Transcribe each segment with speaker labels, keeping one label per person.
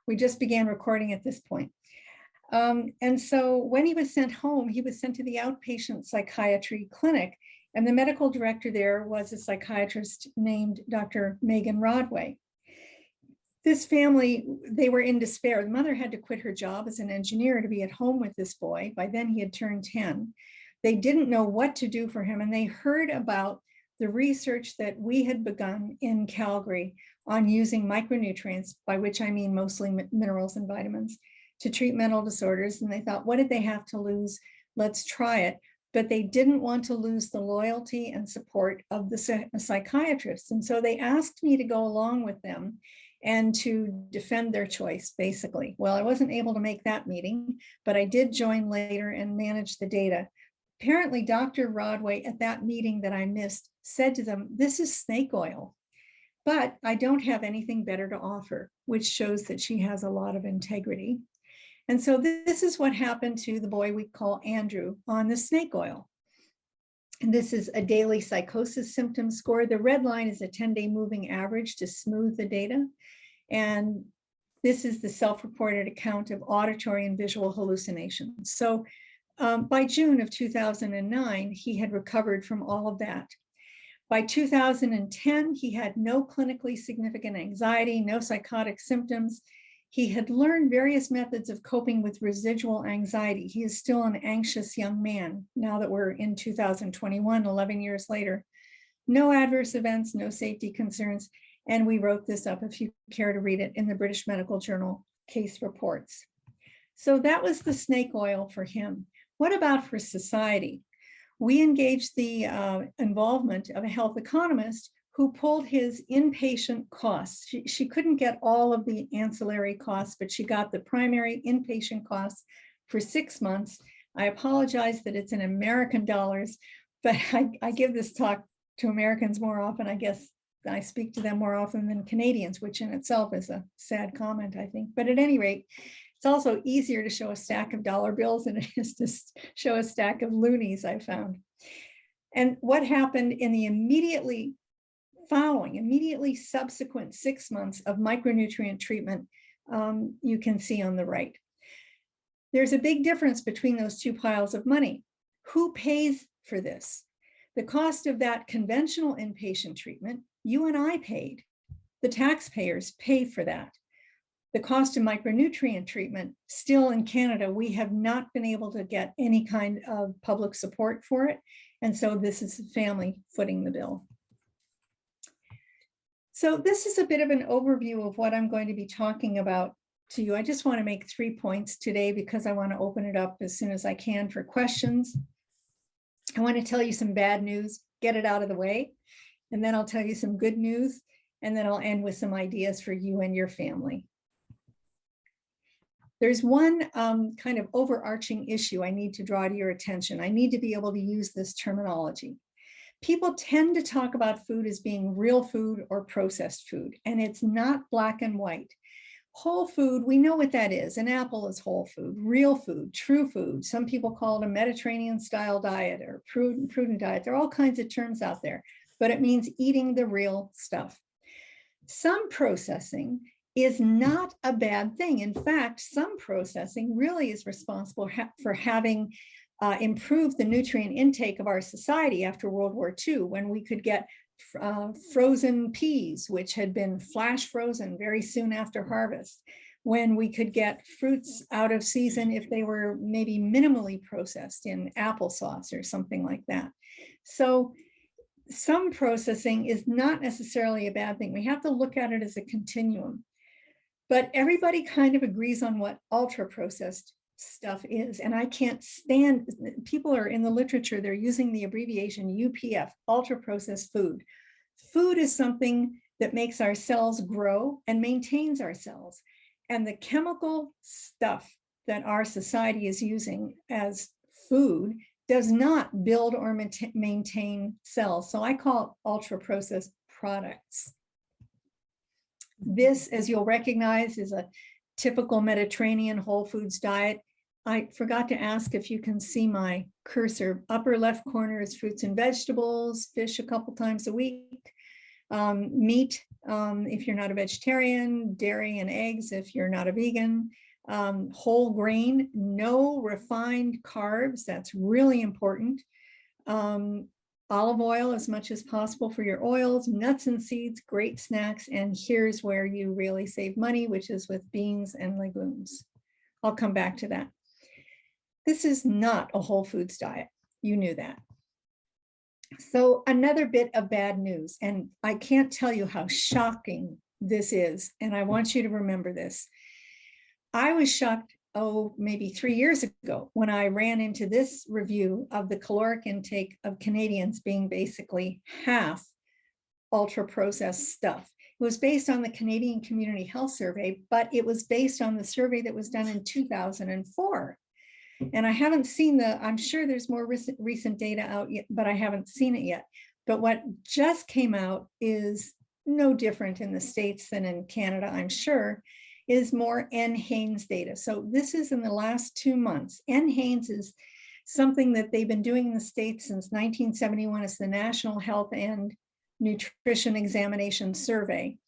Speaker 1: We just began recording at this point. And so when he was sent home, he was sent to the outpatient psychiatry clinic, and the medical director there was a psychiatrist named Dr. Megan Rodway. This family, they were in despair. The mother had to quit her job as an engineer to be at home with this boy. By then he had turned 10. They didn't know what to do for him, and they heard about the research that we had begun in Calgary on using micronutrients, by which I mean mostly minerals and vitamins, to treat mental disorders. And they thought, what did they have to lose? Let's try it. But they didn't want to lose the loyalty and support of the psychiatrists. And so they asked me to go along with them and to defend their choice, basically. Well, I wasn't able to make that meeting, but I did join later and manage the data. Apparently, Dr. Rodway at that meeting that I missed said to them, this is snake oil, but I don't have anything better to offer, which shows that she has a lot of integrity. And so this is what happened to the boy we call Andrew on the snake oil. And this is a daily psychosis symptom score. The red line is a 10-day moving average to smooth the data. And this is the self-reported account of auditory and visual hallucinations. So by June of 2009, he had recovered from all of that. By 2010, he had no clinically significant anxiety, no psychotic symptoms. He had learned various methods of coping with residual anxiety. He is still an anxious young man now that we're in 2021, 11 years later. No adverse events, no safety concerns. And we wrote this up, if you care to read it, in the British Medical Journal case reports. So that was the snake oil for him. What about for society? We engaged the involvement of a health economist who pulled his inpatient costs. She couldn't get all of the ancillary costs, but she got the primary inpatient costs for 6 months. I apologize that it's in American dollars, but I give this talk to Americans more often. I guess I speak to them more often than Canadians, which in itself is a sad comment, I think. But at any rate, it's also easier to show a stack of dollar bills than it is to show a stack of loonies, I found. And what happened in the immediately subsequent 6 months of micronutrient treatment, you can see on the right. There's a big difference between those two piles of money. Who pays for this? The cost of that conventional inpatient treatment, you and I paid. The taxpayers pay for that. The cost of micronutrient treatment, still in Canada, we have not been able to get any kind of public support for it. And so this is the family footing the bill. So this is a bit of an overview of what I'm going to be talking about to you. I just want to make 3 points today because I want to open it up as soon as I can for questions. I want to tell you some bad news, get it out of the way, and then I'll tell you some good news, and then I'll end with some ideas for you and your family. There's one kind of overarching issue I need to draw to your attention. I need to be able to use this terminology. People tend to talk about food as being real food or processed food, and it's not black and white. Whole food, we know what that is. An apple is whole food, real food, true food. Some people call it a Mediterranean style diet or prudent diet. There are all kinds of terms out there, but it means eating the real stuff. Some processing is not a bad thing. In fact, some processing really is responsible for having improved the nutrient intake of our society after World War II, when we could get frozen peas, which had been flash frozen very soon after harvest, when we could get fruits out of season if they were maybe minimally processed in applesauce or something like that. So some processing is not necessarily a bad thing. We have to look at it as a continuum. But everybody kind of agrees on what ultra-processed stuff is. And I can't stand, people are in the literature, they're using the abbreviation UPF, ultra-processed food. Food is something that makes our cells grow and maintains our cells. And the chemical stuff that our society is using as food does not build or maintain cells. So I call it ultra-processed products. This, as you'll recognize, is a typical Mediterranean whole foods diet. I forgot to ask if you can see my cursor. Upper left corner is fruits and vegetables, fish a couple times a week. Meat, if you're not a vegetarian, dairy and eggs if you're not a vegan, whole grain, no refined carbs, that's really important. Olive oil as much as possible for your oils, nuts and seeds, great snacks, and here's where you really save money, which is with beans and legumes. I'll come back to that. This is not a whole foods diet. You knew that. So another bit of bad news, and I can't tell you how shocking this is, and I want you to remember this. I was shocked, maybe 3 years ago when I ran into this review of the caloric intake of Canadians being basically half ultra-processed stuff. It was based on the Canadian Community Health Survey, but it was based on the survey that was done in 2004. And I haven't seen I'm sure there's more recent data out yet, but I haven't seen it yet. But what just came out is no different in the States than in Canada, I'm sure, is more NHANES data. So this is in the last 2 months. NHANES is something that they've been doing in the States since 1971. It's the National Health and Nutrition Examination Survey,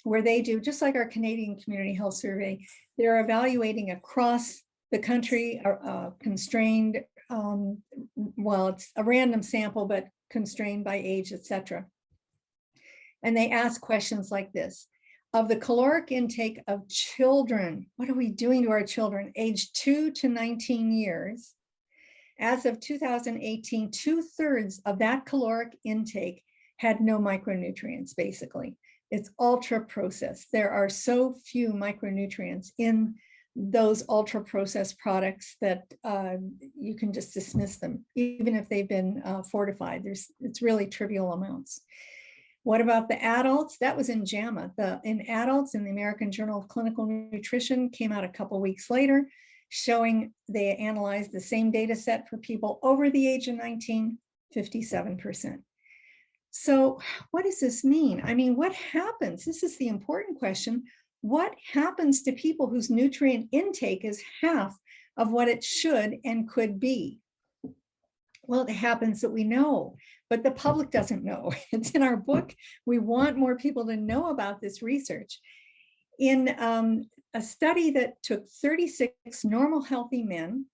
Speaker 1: where they do, just like our Canadian Community Health Survey, they're evaluating across the country, constrained, well, it's a random sample, but constrained by age, etc. And they ask questions like this. Of the caloric intake of children, what are we doing to our children aged 2 to 19 years? As of 2018, 2/3 of that caloric intake had no micronutrients, basically. It's ultra processed. There are so few micronutrients in those ultra processed products that you can just dismiss them, even if they've been fortified. It's really trivial amounts. What about the adults? That was in JAMA. In adults, in the American Journal of Clinical Nutrition, came out a couple weeks later, showing they analyzed the same data set for people over the age of 19, 57%. So what does this mean? I mean, what happens? This is the important question. What happens to people whose nutrient intake is half of what it should and could be? Well, it happens that we know, but the public doesn't know. It's in our book. We want more people to know about this research. In a study that took 36 normal healthy men,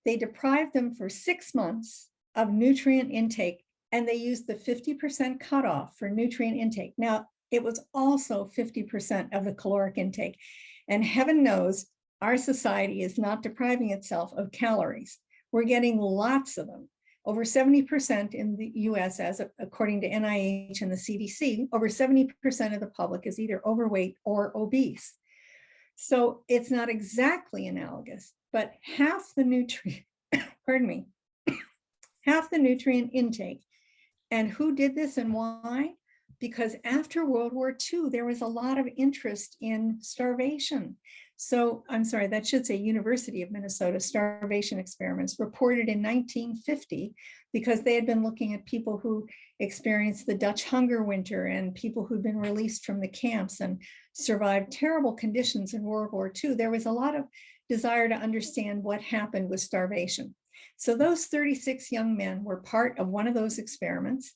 Speaker 1: they deprived them for 6 months of nutrient intake, and they used the 50% cutoff for nutrient intake. Now, it was also 50% of the caloric intake. And heaven knows our society is not depriving itself of calories. We're getting lots of them. Over 70% in the US, according to NIH and the CDC, over 70% of the public is either overweight or obese. So it's not exactly analogous, but half the nutrient, pardon me, half the nutrient intake. And who did this and why? Because after World War II, there was a lot of interest in starvation. So I'm sorry, that should say University of Minnesota starvation experiments reported in 1950, because they had been looking at people who experienced the Dutch hunger winter and people who'd been released from the camps and survived terrible conditions in World War II. There was a lot of desire to understand what happened with starvation. So those 36 young men were part of one of those experiments.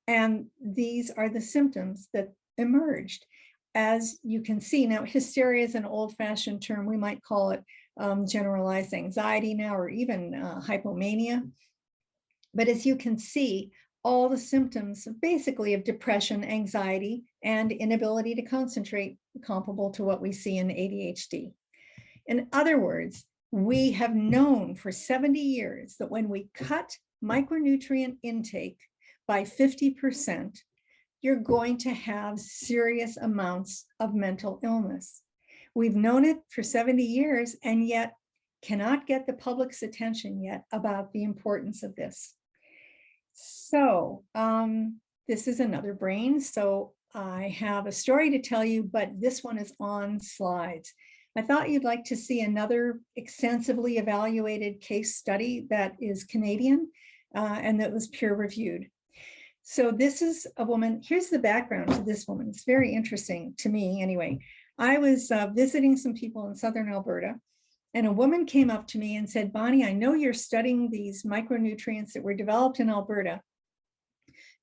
Speaker 1: And these are the symptoms that emerged. As you can see, now hysteria is an old-fashioned term. We might call it generalized anxiety now, or even hypomania. But as you can see, all the symptoms basically of depression, anxiety, and inability to concentrate, comparable to what we see in ADHD. In other words, we have known for 70 years that when we cut micronutrient intake by 50%, you're going to have serious amounts of mental illness. We've known it for 70 years and yet cannot get the public's attention yet about the importance of this. So this is another brain. So I have a story to tell you, but this one is on slides. I thought you'd like to see another extensively evaluated case study that is Canadian and that was peer reviewed. So this is a woman. Here's the background to this woman. It's very interesting to me anyway. I was visiting some people in Southern Alberta, and a woman came up to me and said, Bonnie, I know you're studying these micronutrients that were developed in Alberta.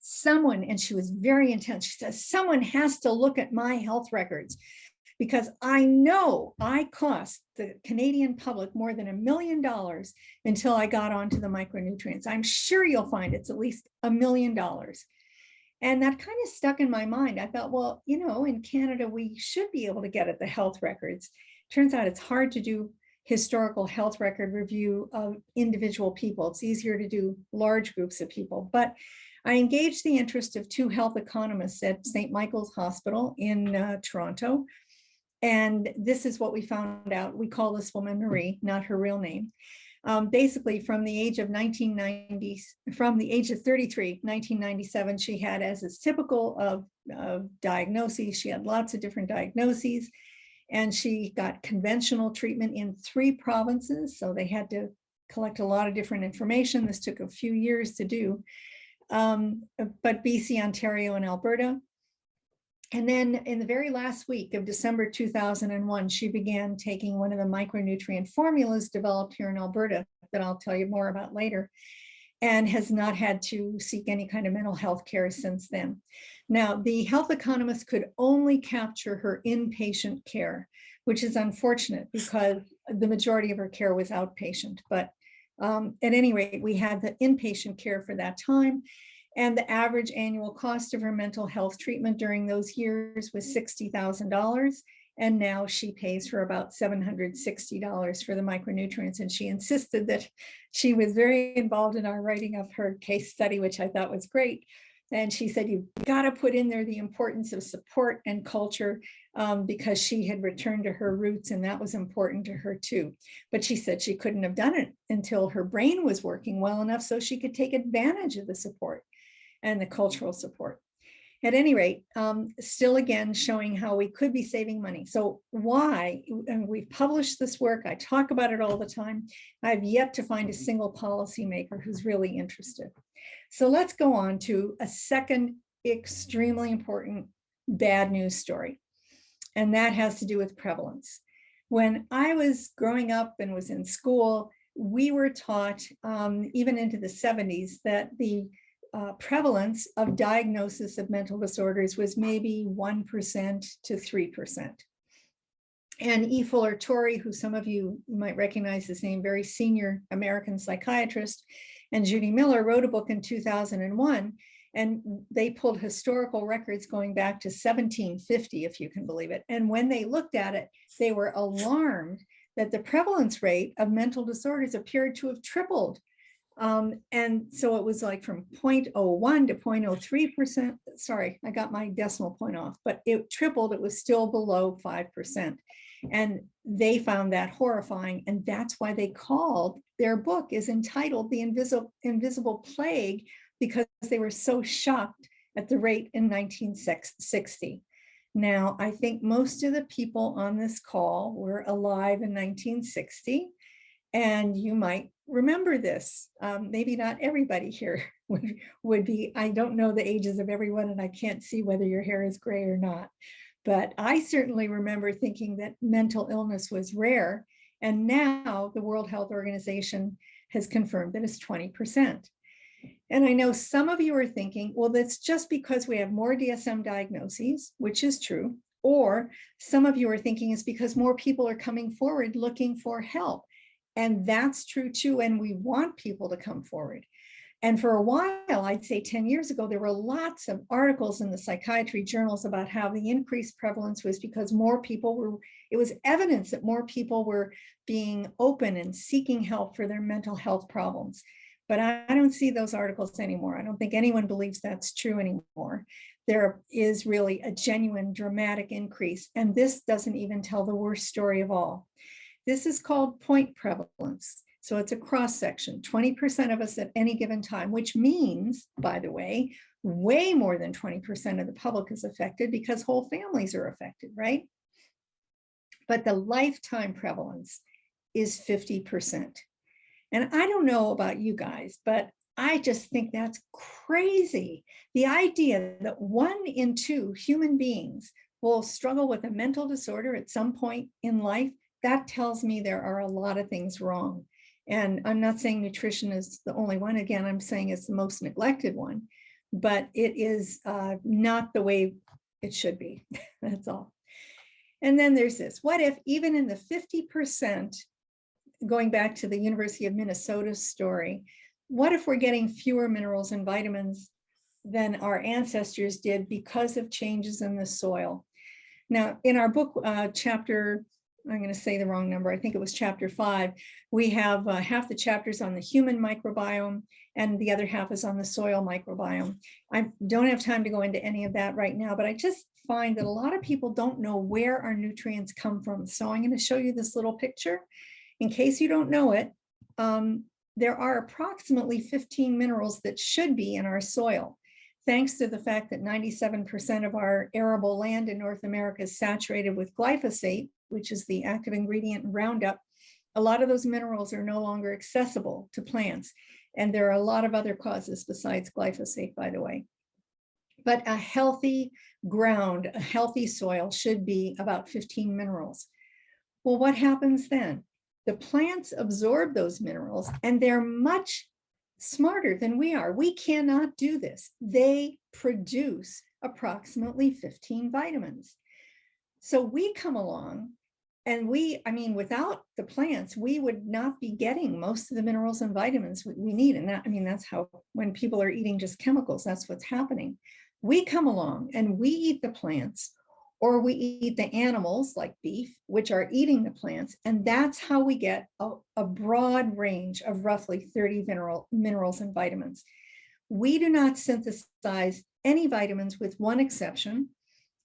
Speaker 1: someone, and she was very intense, she says, someone has to look at my health records because I know I cost the Canadian public more than $1 million until I got onto the micronutrients. I'm sure you'll find it's at least $1 million. And that kind of stuck in my mind. I thought, well, you know, in Canada, we should be able to get at the health records. Turns out it's hard to do historical health record review of individual people. It's easier to do large groups of people. But I engaged the interest of 2 health economists at St. Michael's Hospital in Toronto. And this is what we found out. We call this woman Marie, not her real name. Basically, from the age of 33, 1997, she had, as is typical of diagnoses, she had lots of different diagnoses, and she got conventional treatment in 3 provinces. So they had to collect a lot of different information. This took a few years to do, but BC, Ontario, and Alberta. And then in the very last week of December 2001, she began taking one of the micronutrient formulas developed here in Alberta that I'll tell you more about later, and has not had to seek any kind of mental health care since then. Now, the health economist could only capture her inpatient care, which is unfortunate because the majority of her care was outpatient. But at any rate, we had the inpatient care for that time. And the average annual cost of her mental health treatment during those years was $60,000. And now she pays for about $760 for the micronutrients. And she insisted that she was very involved in our writing of her case study, which I thought was great. And she said, you've got to put in there the importance of support and culture, because she had returned to her roots and that was important to her too. But she said she couldn't have done it until her brain was working well enough so she could take advantage of the support and the cultural support. At any rate, still again showing how we could be saving money. So why? And we've published this work. I talk about it all the time. I've yet to find a single policymaker who's really interested. So let's go on to a second extremely important bad news story. And that has to do with prevalence. When I was growing up and was in school, we were taught, even into the 70s, that the prevalence of diagnosis of mental disorders was maybe 1% to 3%. And E. Fuller Torrey, who some of you might recognize his name, very senior American psychiatrist, and Judy Miller wrote a book in 2001, and they pulled historical records going back to 1750, if you can believe it. And when they looked at it, they were alarmed that the prevalence rate of mental disorders appeared to have tripled. And so it was like from 0.01 to 0.03%. Sorry, I got my decimal point off, but it tripled. It was still below 5%. And they found that horrifying. And that's why they called their book is entitled The Invisible Plague, because they were so shocked at the rate in 1960. Now, I think most of the people on this call were alive in 1960. And you might remember this. Maybe not everybody here would be. I don't know the ages of everyone, and I can't see whether your hair is gray or not. But I certainly remember thinking that mental illness was rare. And now the World Health Organization has confirmed that it's 20%. And I know some of you are thinking, well, that's just because we have more DSM diagnoses, which is true. Or some of you are thinking it's because more people are coming forward looking for help. And that's true too. And we want people to come forward. And for a while, I'd say 10 years ago, there were lots of articles in the psychiatry journals about how the increased prevalence was because more people were, it was evidence that more people were being open and seeking help for their mental health problems. But I don't see those articles anymore. I don't think anyone believes that's true anymore. There is really a genuine dramatic increase. And this doesn't even tell the worst story of all. This is called point prevalence. So it's a cross section, 20% of us at any given time, which means, by the way, way more than 20% of the public is affected because whole families are affected, right? But the lifetime prevalence is 50%. And I don't know about you guys, but I just think that's crazy. The idea that 1 in 2 human beings will struggle with a mental disorder at some point in life, that tells me there are a lot of things wrong. And I'm not saying nutrition is the only one. Again, I'm saying it's the most neglected one. but it is not the way it should be. That's all. And then there's this, what if even in the 50%, going back to the University of Minnesota story, what if we're getting fewer minerals and vitamins than our ancestors did because of changes in the soil? Now, in our book chapter, I'm going to say the wrong number, I think it was chapter 5, we have half the chapters on the human microbiome and the other half is on the soil microbiome. I don't have time to go into any of that right now, but I just find that a lot of people don't know where our nutrients come from. So I'm going to show you this little picture. In case you don't know it, there are approximately 15 minerals that should be in our soil, thanks to the fact that 97% of our arable land in North America is saturated with glyphosate, which is the active ingredient in Roundup. A lot of those minerals are no longer accessible to plants. And there are a lot of other causes besides glyphosate, by the way. But a healthy ground, a healthy soil should be about 15 minerals. Well, what happens then? The plants absorb those minerals and they're much smarter than we are. We cannot do this. They produce approximately 15 vitamins. So we come along and without the plants, we would not be getting most of the minerals and vitamins we need. And that's how, when people are eating just chemicals, that's what's happening. We come along and we eat the plants, or we eat the animals like beef, which are eating the plants. And that's how we get a broad range of roughly 30 minerals and vitamins. We do not synthesize any vitamins with one exception,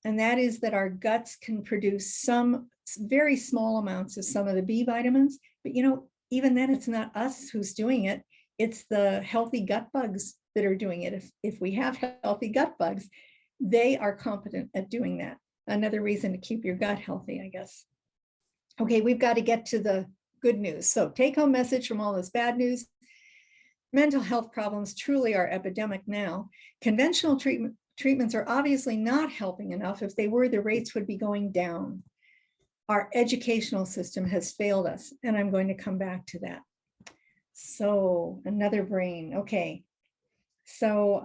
Speaker 1: and that is that our guts can produce some very small amounts of some of the B vitamins. But even then, it's not us who's doing it. It's the healthy gut bugs that are doing it. If we have healthy gut bugs, they are competent at doing that. Another reason to keep your gut healthy, I guess. Okay, we've got to get to the good news. So take-home message from all this bad news. Mental health problems truly are epidemic now. Conventional treatments are obviously not helping enough. If they were, the rates would be going down. Our educational system has failed us, and I'm going to come back to that. So another brain. Okay. So,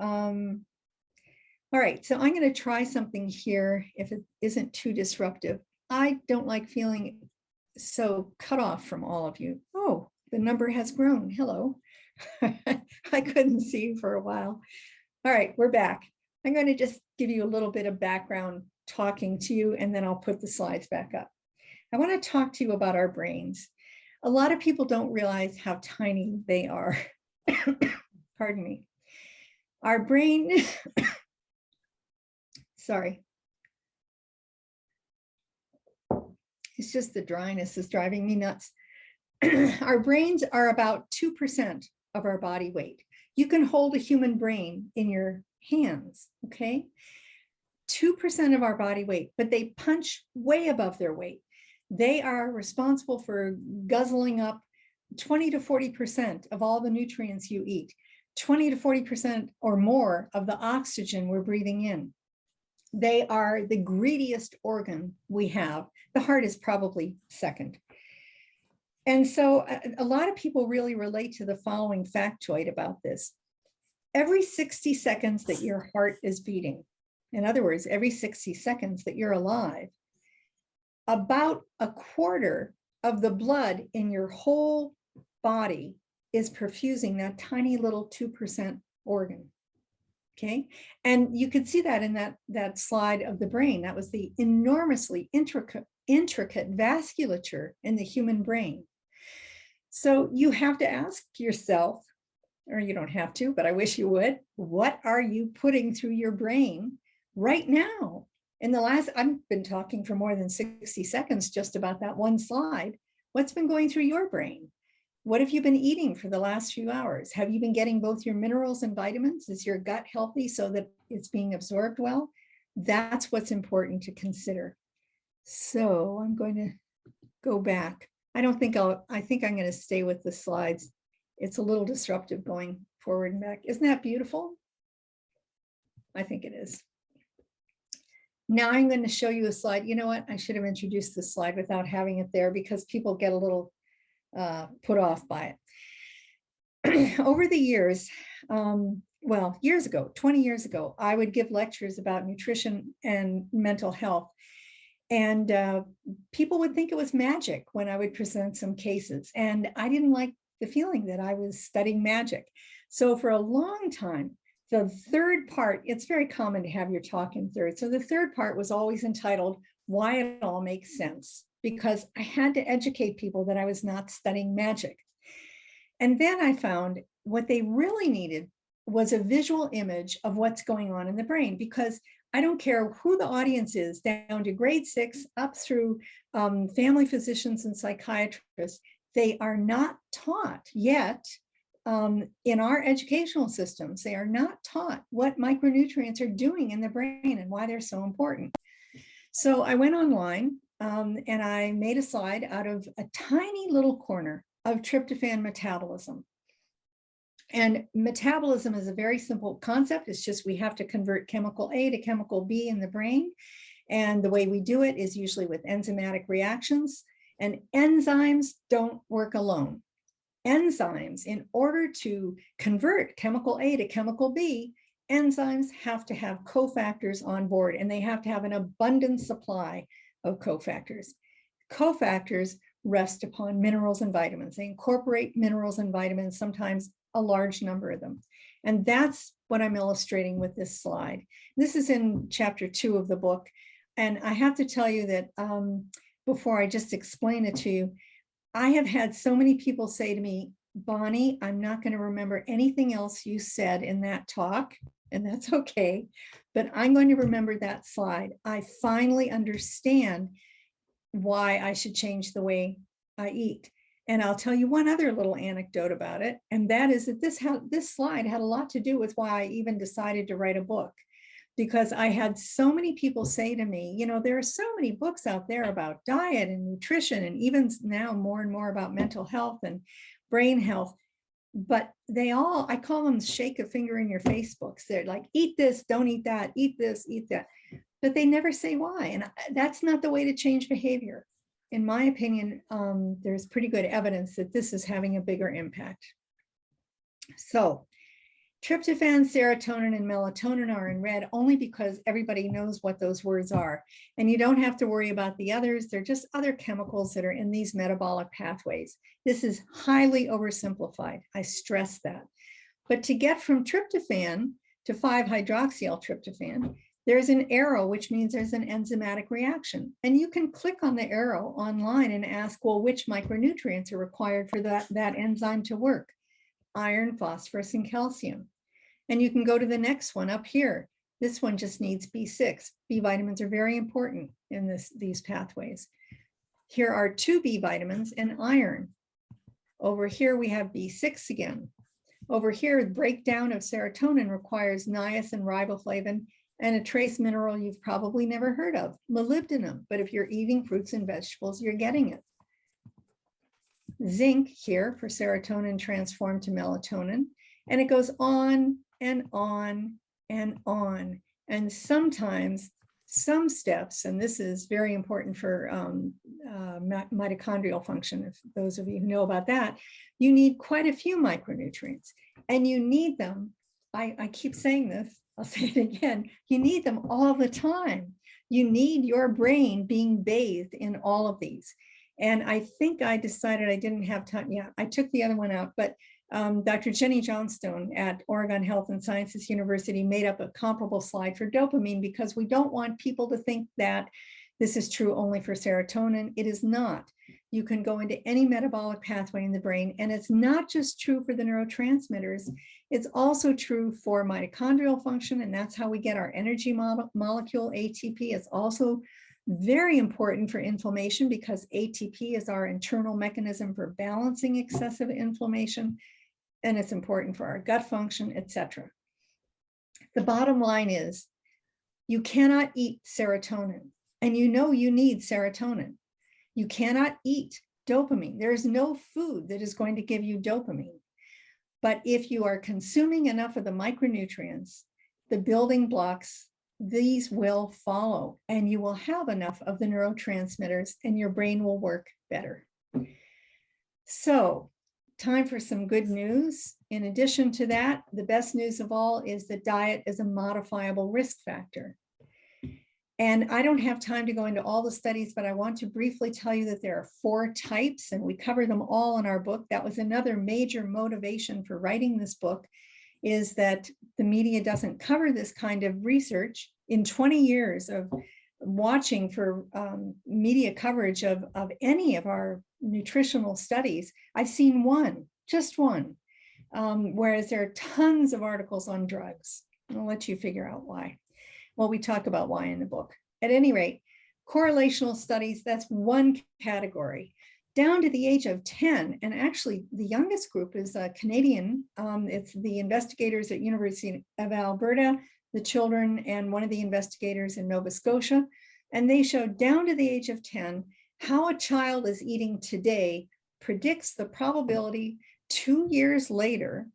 Speaker 1: all right, so I'm going to try something here if it isn't too disruptive. I don't like feeling so cut off from all of you. Oh, the number has grown. Hello. I couldn't see you for a while. All right, we're back. I'm going to just give you a little bit of background talking to you, and then I'll put the slides back up. I want to talk to you about our brains. A lot of people don't realize how tiny they are. Pardon me. Our brain, sorry. It's just the dryness is driving me nuts. Our brains are about 2% of our body weight. You can hold a human brain in your hands, okay? 2% of our body weight, but they punch way above their weight. They are responsible for guzzling up 20 to 40% of all the nutrients you eat, 20 to 40% or more of the oxygen we're breathing in. They are the greediest organ we have. The heart is probably second. And so a lot of people really relate to the following factoid about this. Every 60 seconds that your heart is beating, in other words, every 60 seconds that you're alive, about a quarter of the blood in your whole body is perfusing that tiny little 2% organ. Okay, and you could see that in that slide of the brain. That was the enormously intricate vasculature in the human brain. So you have to ask yourself, or you don't have to, but I wish you would, what are you putting through your brain right now? In the last, I've been talking for more than 60 seconds just about that one slide. What's been going through your brain? What have you been eating for the last few hours? Have you been getting both your minerals and vitamins? Is your gut healthy so that it's being absorbed well? That's what's important to consider. So I'm going to go back. I think I'm going to stay with the slides. It's a little disruptive going forward and back. Isn't that beautiful? I think it is. Now I'm going to show you a slide. You know what? I should have introduced this slide without having it there because people get a little put off by it. Over the years, well, years ago, 20 years ago, I would give lectures about nutrition and mental health. And people would think it was magic when I would present some cases. And I didn't like the feeling that I was studying magic. So for a long time, the third part, it's very common to have your talk in third. So the third part was always entitled, Why It All Makes Sense, because I had to educate people that I was not studying magic. And then I found what they really needed was a visual image of what's going on in the brain, because I don't care who the audience is, down to grade 6 up through family physicians and psychiatrists, they are not taught yet in our educational systems. They are not taught what micronutrients are doing in the brain and why they're so important. So I went online and I made a slide out of a tiny little corner of tryptophan metabolism. And metabolism is a very simple concept. It's just we have to convert chemical A to chemical B in the brain. And the way we do it is usually with enzymatic reactions. And enzymes don't work alone. Enzymes, in order to convert chemical A to chemical B, enzymes have to have cofactors on board, and they have to have an abundant supply of cofactors. Cofactors rest upon minerals and vitamins. They incorporate minerals and vitamins, sometimes a large number of them. And that's what I'm illustrating with this slide. This is in chapter 2 of the book. And I have to tell you that before I just explain it to you, I have had so many people say to me, Bonnie, I'm not going to remember anything else you said in that talk, and that's okay, but I'm going to remember that slide. I finally understand why I should change the way I eat. And I'll tell you one other little anecdote about it, and that is that this slide had a lot to do with why I even decided to write a book, because I had so many people say to me, you know, there are so many books out there about diet and nutrition, and even now more and more about mental health and brain health, but they all, I call them shake a finger in your face books. They're like, eat this, don't eat that, eat this, eat that, but they never say why. And that's not the way to change behavior. In my opinion, there's pretty good evidence that this is having a bigger impact. So tryptophan, serotonin, and melatonin are in red only because everybody knows what those words are. And you don't have to worry about the others. They're just other chemicals that are in these metabolic pathways. This is highly oversimplified. I stress that. But to get from tryptophan to 5-hydroxyl-tryptophan, there's an arrow, which means there's an enzymatic reaction. And you can click on the arrow online and ask, well, which micronutrients are required for that enzyme to work? Iron, phosphorus, and calcium. And you can go to the next one up here. This one just needs B6. B vitamins are very important in these pathways. Here are 2 B vitamins and iron. Over here we have B6 again. Over here, the breakdown of serotonin requires niacin, riboflavin, and a trace mineral you've probably never heard of, molybdenum. But if you're eating fruits and vegetables, you're getting it. Zinc here for serotonin transformed to melatonin, and it goes on and on and on. And sometimes some steps, and this is very important for mitochondrial function, if those of you who know about that, you need quite a few micronutrients, and you need them. I keep saying this, I'll say it again, you need them all the time. You need your brain being bathed in all of these. And I think I decided I didn't have time. Yeah, I took the other one out, but Dr. Jenny Johnstone at Oregon Health and Sciences University made up a comparable slide for dopamine, because we don't want people to think that this is true only for serotonin. It is not. You can go into any metabolic pathway in the brain, and it's not just true for the neurotransmitters. It's also true for mitochondrial function, and that's how we get our energy molecule, ATP. It's also very important for inflammation, because ATP is our internal mechanism for balancing excessive inflammation, and it's important for our gut function, etc. The bottom line is you cannot eat serotonin, and you know you need serotonin. You cannot eat dopamine. There is no food that is going to give you dopamine. But if you are consuming enough of the micronutrients, the building blocks, these will follow, and you will have enough of the neurotransmitters, and your brain will work better. So, time for some good news. In addition to that, the best news of all is that diet is a modifiable risk factor. And I don't have time to go into all the studies, but I want to briefly tell you that there are 4 types, and we cover them all in our book. That was another major motivation for writing this book, is that the media doesn't cover this kind of research. In 20 years of watching for media coverage of any of our nutritional studies, I've seen one, just one, whereas there are tons of articles on drugs. I'll let you figure out why. Well, we talk about why in the book. At any rate, correlational studies, that's one category. Down to the age of 10, and actually the youngest group is Canadian. It's the investigators at University of Alberta, the children, and one of the investigators in Nova Scotia. And they showed down to the age of 10, how a child is eating today predicts the probability 2 years later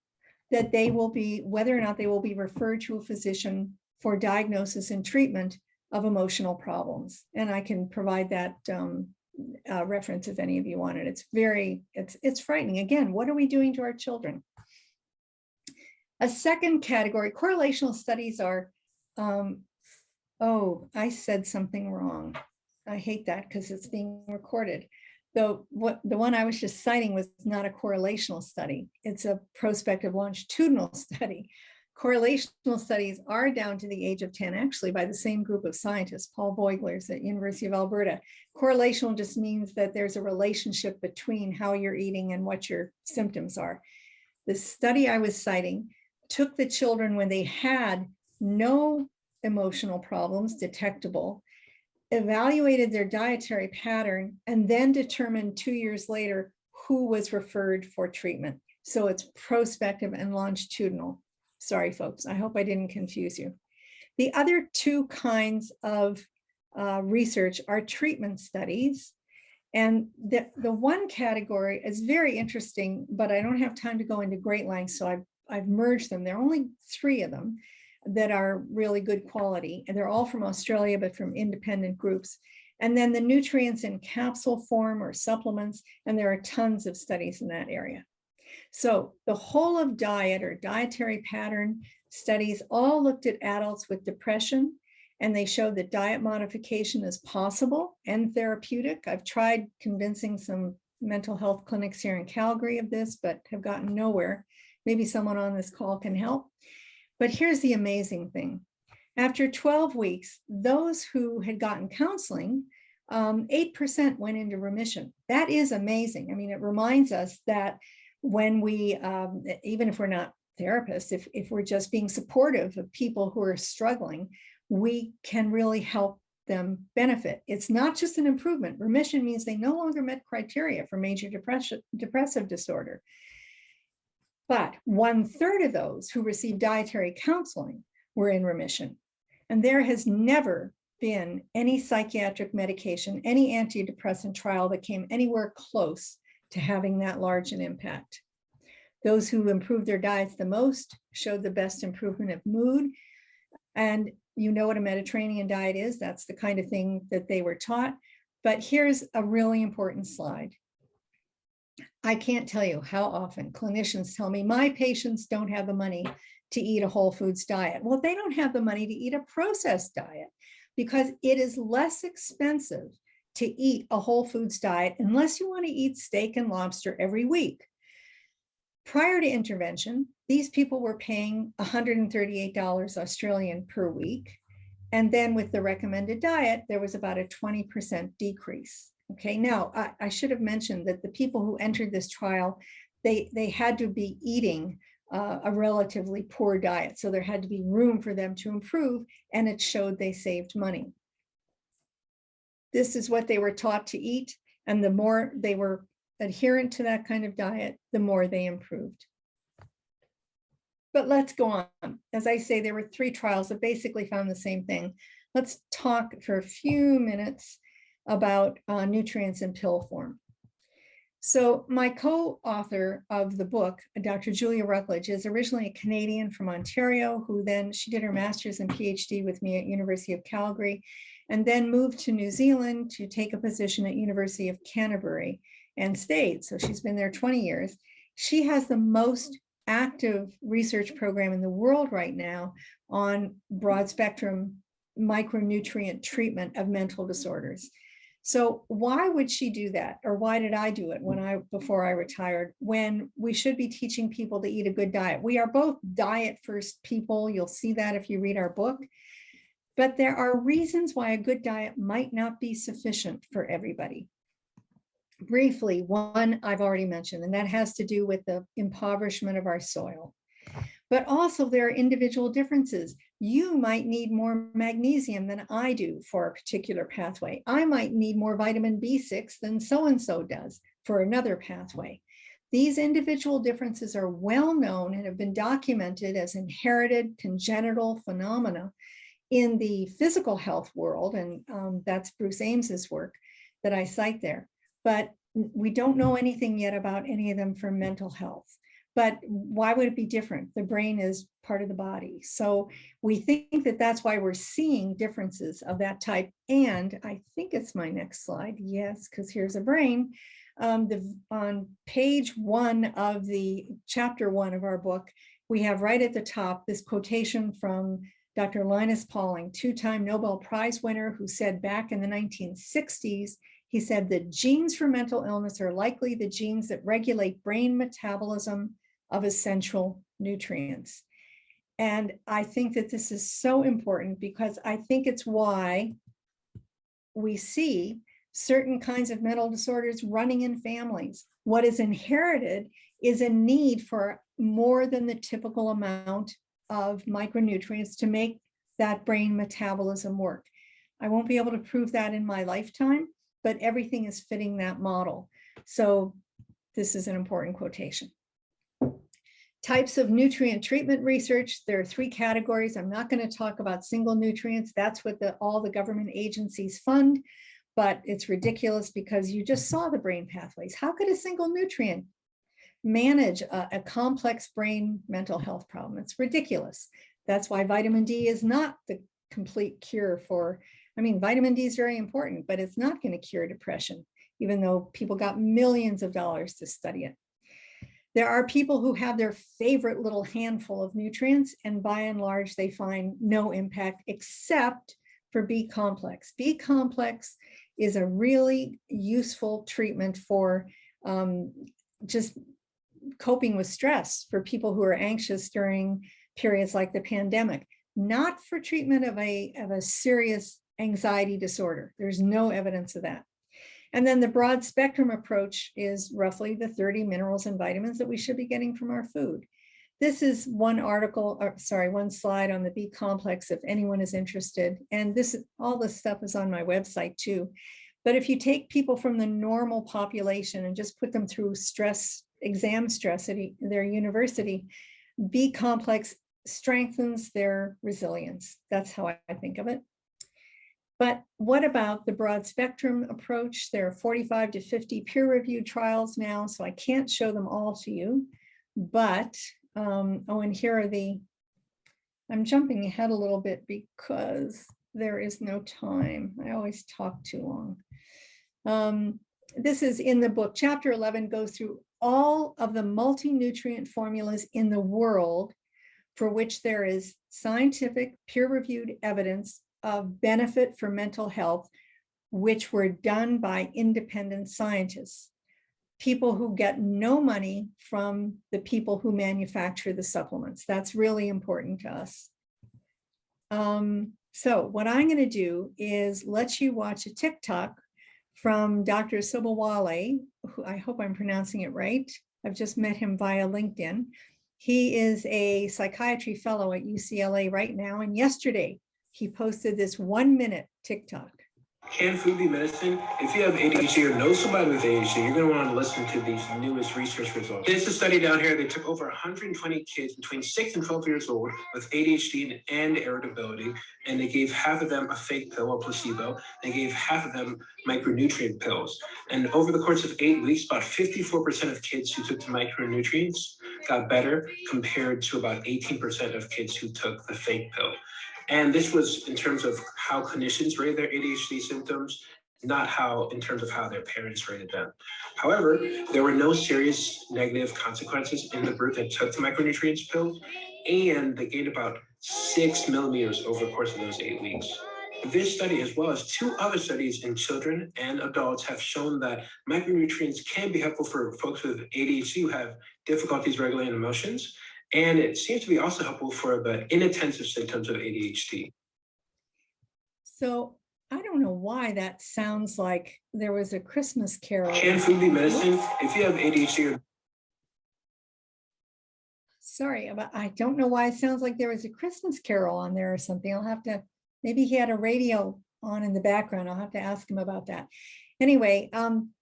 Speaker 1: that they will be, whether or not they will be referred to a physician for diagnosis and treatment of emotional problems. And I can provide that reference if any of you want it. It's frightening. Again, what are we doing to our children? A second category, correlational studies are, oh, I said something wrong. I hate that because it's being recorded. The one I was just citing was not a correlational study. It's a prospective longitudinal study. Correlational studies are down to the age of 10, actually by the same group of scientists, Paul Boiglers at University of Alberta. Correlational just means that there's a relationship between how you're eating and what your symptoms are. The study I was citing took the children when they had no emotional problems detectable, evaluated their dietary pattern, and then determined 2 years later who was referred for treatment. So it's prospective and longitudinal. Sorry, folks, I hope I didn't confuse you. The other 2 kinds of research are treatment studies. And the one category is very interesting, but I don't have time to go into great length, so I've merged them. There are only 3 of them that are really good quality, and they're all from Australia, but from independent groups. And then the nutrients in capsule form or supplements, and there are tons of studies in that area. So the whole of diet or dietary pattern studies all looked at adults with depression, and they showed that diet modification is possible and therapeutic. I've tried convincing some mental health clinics here in Calgary of this, but have gotten nowhere. Maybe someone on this call can help. But here's the amazing thing. After 12 weeks, those who had gotten counseling, 8% went into remission. That is amazing. I mean, it reminds us that when we, even if we're not therapists, if we're just being supportive of people who are struggling, we can really help them benefit. It's not just an improvement. Remission means they no longer met criteria for major depressive disorder. But 1/3 of those who received dietary counseling were in remission. And there has never been any psychiatric medication, any antidepressant trial that came anywhere close to having that large an impact. Those who improved their diets the most showed the best improvement of mood. And you know what a Mediterranean diet is. That's the kind of thing that they were taught. But here's a really important slide. I can't tell you how often clinicians tell me, my patients don't have the money to eat a whole foods diet. Well, they don't have the money to eat a processed diet because it is less expensive to eat a whole foods diet unless you want to eat steak and lobster every week. Prior to intervention, these people were paying $138 Australian per week. And then with the recommended diet, there was about a 20% decrease. Okay, now I should have mentioned that the people who entered this trial, they had to be eating a relatively poor diet. So there had to be room for them to improve, and it showed they saved money. This is what they were taught to eat, and the more they were adherent to that kind of diet, the more they improved. But let's go on. As I say, there were 3 trials that basically found the same thing. Let's talk for a few minutes about nutrients in pill form. So my co-author of the book, Dr. Julia Rutledge, is originally a Canadian from Ontario, who then, she did her master's and PhD with me at University of Calgary, and then moved to New Zealand to take a position at University of Canterbury and stayed. So she's been there 20 years. She has the most active research program in the world right now on broad spectrum micronutrient treatment of mental disorders. So why would she do that? Or why did I do it before I retired, when we should be teaching people to eat a good diet? We are both diet first people. You'll see that if you read our book. But there are reasons why a good diet might not be sufficient for everybody. Briefly, one I've already mentioned, and that has to do with the impoverishment of our soil. But also there are individual differences. You might need more magnesium than I do for a particular pathway. I might need more vitamin B6 than so-and-so does for another pathway. These individual differences are well known and have been documented as inherited congenital phenomena in the physical health world, and that's Bruce Ames's work that I cite there. But we don't know anything yet about any of them for mental health. But why would it be different? The brain is part of the body. So we think that that's why we're seeing differences of that type. And I think it's my next slide. Yes, because here's a brain. On page 1 of the chapter 1 of our book, we have right at the top this quotation from Dr. Linus Pauling, 2-time Nobel Prize winner, who said back in the 1960s, he said that genes for mental illness are likely the genes that regulate brain metabolism of essential nutrients. And I think that this is so important because I think it's why we see certain kinds of mental disorders running in families. What is inherited is a need for more than the typical amount of micronutrients to make that brain metabolism work. I won't be able to prove that in my lifetime, but everything is fitting that model. So this is an important quotation. Types of nutrient treatment research. There are 3 categories. I'm not going to talk about single nutrients. That's what all the government agencies fund, but it's ridiculous because you just saw the brain pathways. How could a single nutrient manage a complex brain mental health problem? It's ridiculous. That's why vitamin D is not the complete cure for, vitamin D is very important, but it's not going to cure depression, even though people got millions of dollars to study it. There are people who have their favorite little handful of nutrients, and by and large, they find no impact except for B complex. B complex is a really useful treatment for just coping with stress for people who are anxious during periods like the pandemic, not for treatment of a serious anxiety disorder. There's no evidence of that. And then the broad spectrum approach is roughly the 30 minerals and vitamins that we should be getting from our food. This is one slide on the B complex if anyone is interested. And all this stuff is on my website too. But if you take people from the normal population and just put them through exam stress at their university, B complex strengthens their resilience. That's how I think of it. But what about the broad spectrum approach? There are 45 to 50 peer-reviewed trials now, so I can't show them all to you. But, and here are I'm jumping ahead a little bit because there is no time. I always talk too long. This is in the book. Chapter 11 goes through all of the multi-nutrient formulas in the world for which there is scientific peer-reviewed evidence of benefit for mental health, which were done by independent scientists, people who get no money from the people who manufacture the supplements. That's really important to us. So what I'm going to do is let you watch a TikTok from Dr. Subawale, who I hope I'm pronouncing it right. I've just met him via LinkedIn. He is a psychiatry fellow at UCLA right now, and yesterday he posted this 1-minute TikTok.
Speaker 2: Can food be medicine? If you have ADHD or know somebody with ADHD, you're going to want to listen to these newest research results. There's a study down here. They took over 120 kids between 6 and 12 years old with ADHD and irritability, and they gave half of them a fake pill, a placebo. They gave half of them micronutrient pills. And over the course of 8 weeks, about 54% of kids who took the micronutrients got better compared to about 18% of kids who took the fake pill. And this was in terms of how clinicians rate their ADHD symptoms not how in terms of how their parents rated them. However, there were no serious negative consequences in the group that took the micronutrients pill, and they gained about 6 millimeters over the course of those 8 weeks. This study, as well as 2 other studies in children and adults, have shown that micronutrients can be helpful for folks with ADHD who have difficulties regulating emotions, and it seems to be also helpful for the inattentive symptoms of ADHD.
Speaker 1: So I don't know why that sounds like there was a Christmas carol.
Speaker 2: Can food be medicine? If you have ADHD or
Speaker 1: Sorry, but I don't know why it sounds like there was a Christmas carol on there or something. I'll have to, maybe he had a radio on in the background. I'll have to ask him about that. Anyway,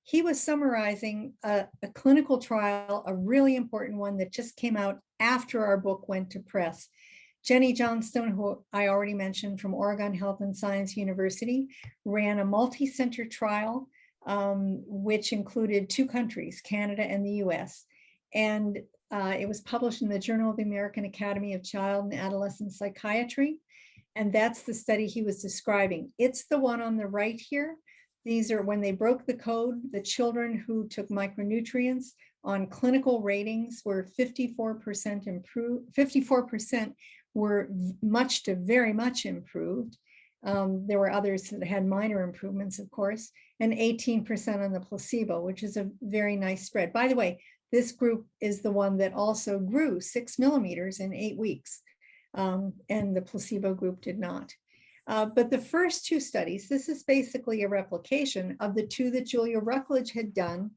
Speaker 1: he was summarizing a clinical trial, a really important one that just came out after our book went to press. Jenny Johnstone, who I already mentioned from Oregon Health and Science University, ran a multi-center trial, which included 2 countries, Canada and the US. And it was published in the Journal of the American Academy of Child and Adolescent Psychiatry. And that's the study he was describing. It's the one on the right here. These are when they broke the code, the children who took micronutrients on clinical ratings were 54% improved, 54% were much to very much improved. There were others that had minor improvements, of course, and 18% on the placebo, which is a very nice spread. By the way, this group is the one that also grew 6 millimeters in 8 weeks, and the placebo group did not. But the first 2 studies, this is basically a replication of the 2 that Julia Rucklidge had done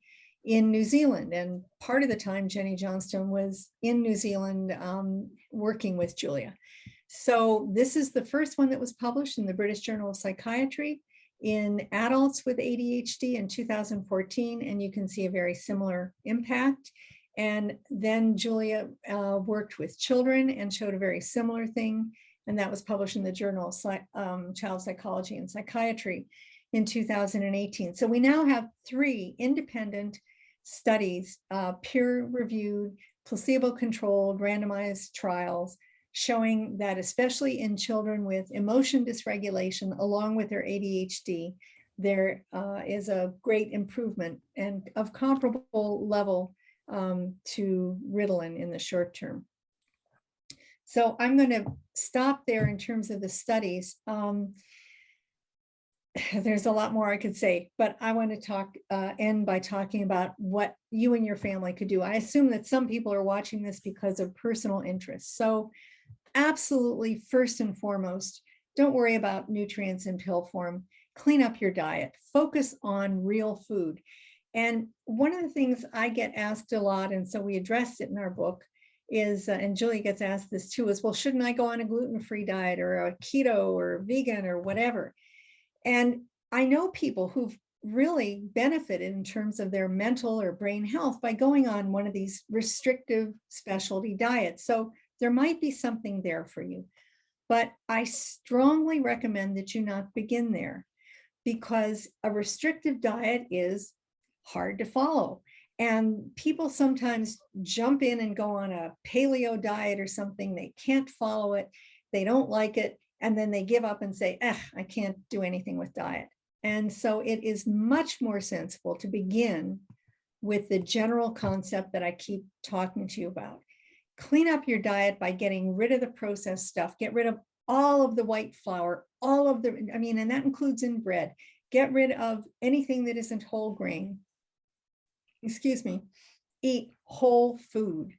Speaker 1: in New Zealand. And part of the time, Jenny Johnstone was in New Zealand working with Julia. So this is the first one that was published in the British Journal of Psychiatry in adults with ADHD in 2014, and you can see a very similar impact. And then Julia worked with children and showed a very similar thing, and that was published in the Journal of Child Psychology and Psychiatry in 2018. So we now have 3 independent studies, peer-reviewed, placebo-controlled, randomized trials showing that especially in children with emotion dysregulation along with their ADHD, there is a great improvement and of comparable level to Ritalin in the short term. So I'm going to stop there in terms of the studies. There's a lot more I could say, but I want to end by talking about what you and your family could do. I assume that some people are watching this because of personal interest. So absolutely, first and foremost, don't worry about nutrients in pill form. Clean up your diet. Focus on real food. And one of the things I get asked a lot, and so we addressed it in our book, is, and Julia gets asked this too, is, well, shouldn't I go on a gluten-free diet or a keto or vegan or whatever? And I know people who've really benefited in terms of their mental or brain health by going on one of these restrictive specialty diets. So there might be something there for you, but I strongly recommend that you not begin there because a restrictive diet is hard to follow. And people sometimes jump in and go on a paleo diet or something. They can't follow it. They don't like it. And then they give up and say, I can't do anything with diet. And so it is much more sensible to begin with the general concept that I keep talking to you about. Clean up your diet by getting rid of the processed stuff. Get rid of all of the white flour, all of the, and that includes in bread. Get rid of anything that isn't whole grain. Excuse me. Eat whole food.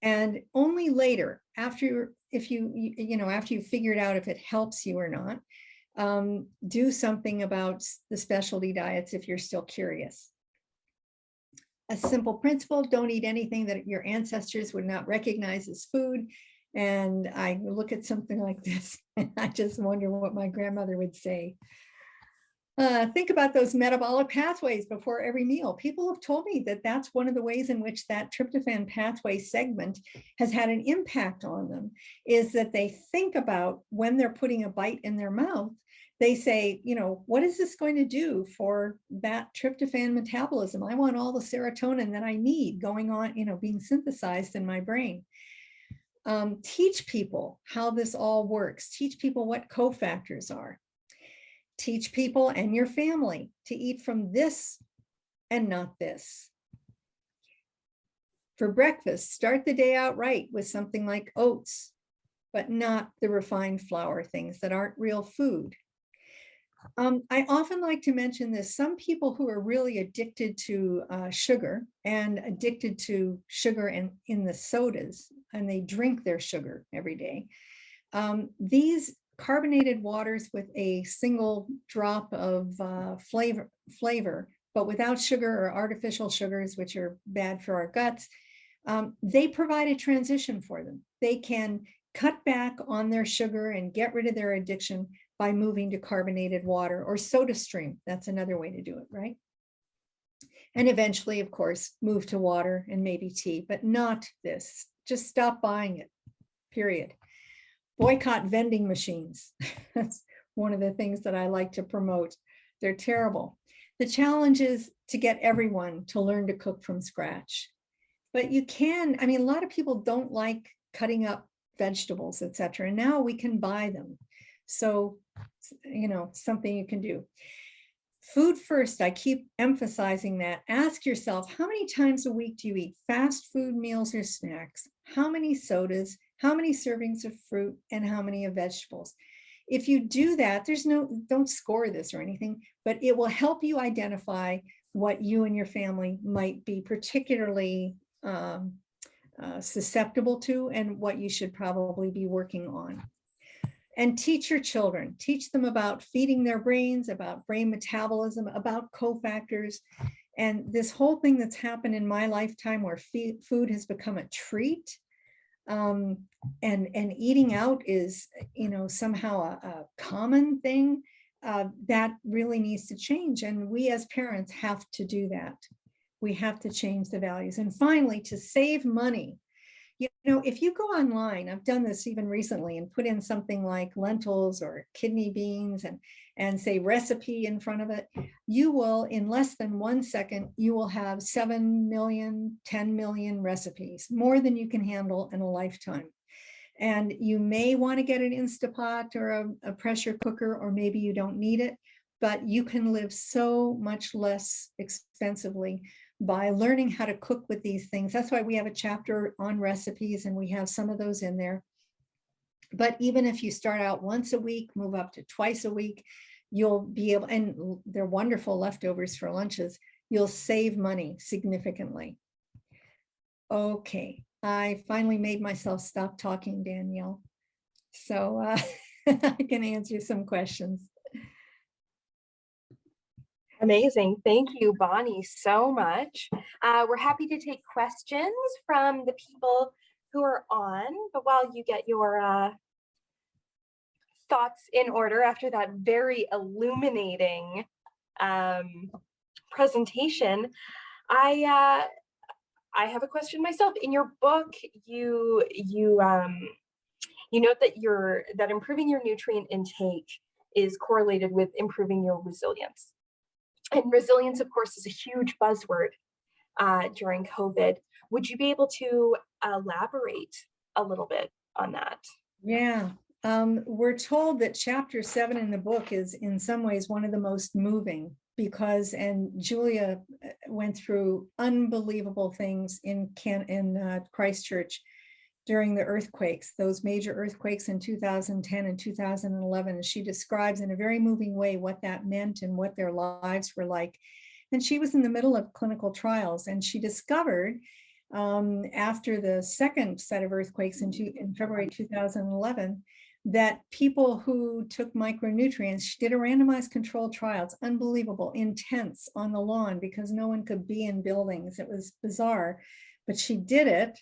Speaker 1: And only later, after you figured out if it helps you or not, do something about the specialty diets if you're still curious. A simple principle, don't eat anything that your ancestors would not recognize as food. And I look at something like this and I just wonder what my grandmother would say. Think about those metabolic pathways before every meal. People have told me that that's one of the ways in which that tryptophan pathway segment has had an impact on them, is that they think about when they're putting a bite in their mouth, they say, what is this going to do for that tryptophan metabolism? I want all the serotonin that I need going on, being synthesized in my brain. Teach people how this all works. Teach people what cofactors are. Teach people and your family to eat from this and not this. For breakfast, start the day out right with something like oats, but not the refined flour things that aren't real food. I often like to mention this. Some people who are really addicted to sugar and addicted to sugar in the sodas, and they drink their sugar every day. These carbonated waters with a single drop of flavor, but without sugar or artificial sugars, which are bad for our guts, they provide a transition for them. They can cut back on their sugar and get rid of their addiction by moving to carbonated water or soda stream. That's another way to do it, right? And eventually, of course, move to water and maybe tea, but not this. Just stop buying it, period. Boycott vending machines. That's one of the things that I like to promote. They're terrible. The challenge is to get everyone to learn to cook from scratch. But you can, I mean, a lot of people don't like cutting up vegetables, etc. And now we can buy them. So, you know, something you can do. Food first, I keep emphasizing that. Ask yourself, how many times a week do you eat fast food meals or snacks? How many sodas? How many servings of fruit? And how many of vegetables? If you do that, don't score this or anything, but it will help you identify what you and your family might be particularly susceptible to and what you should probably be working on. And teach your children, teach them about feeding their brains, about brain metabolism, about cofactors. And this whole thing that's happened in my lifetime where food has become a treat, and eating out is, you know, somehow a common thing, that really needs to change. And we as parents have to do that. We have to change the values. And finally, to save money. You know, if you go online, I've done this even recently, and put in something like lentils or kidney beans and say recipe in front of it, you will, in less than 1 second, you will have 7 million, 10 million recipes, more than you can handle in a lifetime. And you may want to get an Instapot or a pressure cooker, or maybe you don't need it, but you can live so much less expensively by learning how to cook with these things. That's why we have a chapter on recipes, and we have some of those in there. But even if you start out once a week, move up to twice a week, you'll be able, and they're wonderful leftovers for lunches, you'll save money significantly. Okay, I finally made myself stop talking, Danielle. So I can answer some questions.
Speaker 3: Amazing. Thank you, Bonnie, so much. We're happy to take questions from the people who are on, but while you get your thoughts in order after that very illuminating presentation, I have a question myself. In your book, you note that improving your nutrient intake is correlated with improving your resilience. And resilience, of course, is a huge buzzword during COVID. Would you be able to elaborate a little bit on that?
Speaker 1: Yeah, we're told that chapter 7 in the book is in some ways one of the most moving, because, and Julia went through unbelievable things in Christchurch during the earthquakes, those major earthquakes in 2010 and 2011. She describes in a very moving way what that meant and what their lives were like. And she was in the middle of clinical trials, and she discovered after the second set of earthquakes in February 2011, that people who took micronutrients, she did a randomized controlled trials, unbelievable, intense, on the lawn, because no one could be in buildings. It was bizarre, but she did it.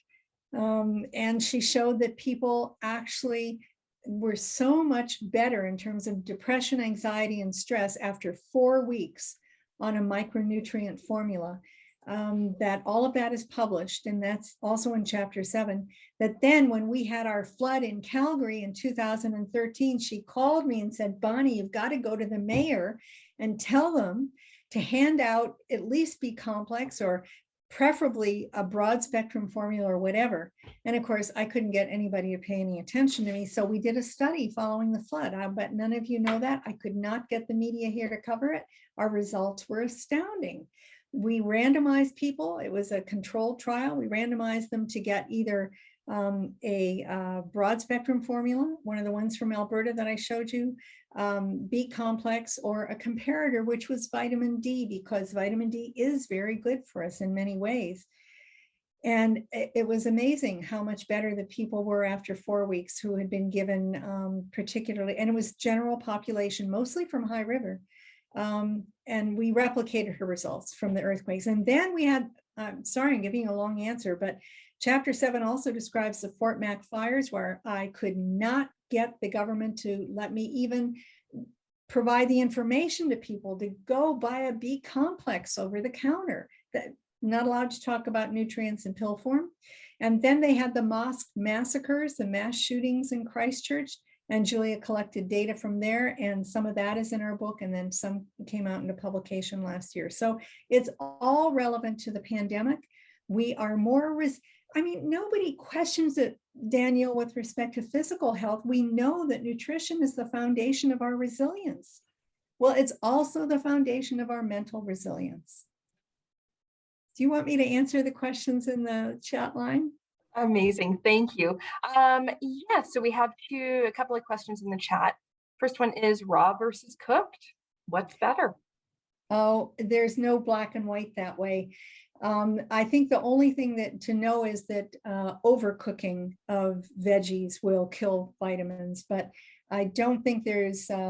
Speaker 1: And she showed that people actually were so much better in terms of depression, anxiety, and stress after 4 weeks on a micronutrient formula. That all of that is published, and that's also in chapter 7. That then when we had our flood in Calgary in 2013, she called me and said, Bonnie, you've got to go to the mayor and tell them to hand out at least B complex or preferably a broad spectrum formula or whatever. And of course, I couldn't get anybody to pay any attention to me. So we did a study following the flood. I bet none of you know that. I could not get the media here to cover it. Our results were astounding. We randomized people. It was a controlled trial. We randomized them to get either a broad spectrum formula, one of the ones from Alberta that I showed you, B complex, or a comparator, which was vitamin D, because vitamin D is very good for us in many ways. And it was amazing how much better the people were after 4 weeks who had been given particularly, and it was general population, mostly from High River. And we replicated her results from the earthquakes. And then we had, sorry, I'm giving you a long answer, but Chapter 7 also describes the Fort Mac fires, where I could not get the government to let me even provide the information to people to go buy a B complex over the counter. That not allowed to talk about nutrients in pill form. And then they had the mosque massacres, the mass shootings in Christchurch, and Julia collected data from there, and some of that is in our book, and then some came out into publication last year. So it's all relevant to the pandemic. We are more, I mean, nobody questions it, Daniel, with respect to physical health. We know that nutrition is the foundation of our resilience. Well, it's also the foundation of our mental resilience. Do you want me to answer the questions in the chat line?
Speaker 3: Amazing, thank you. Yes, so we have a couple of questions in the chat. First one is raw versus cooked. What's better?
Speaker 1: Oh, there's no black and white that way. I think the only thing that to know is that overcooking of veggies will kill vitamins, but I don't think there's, I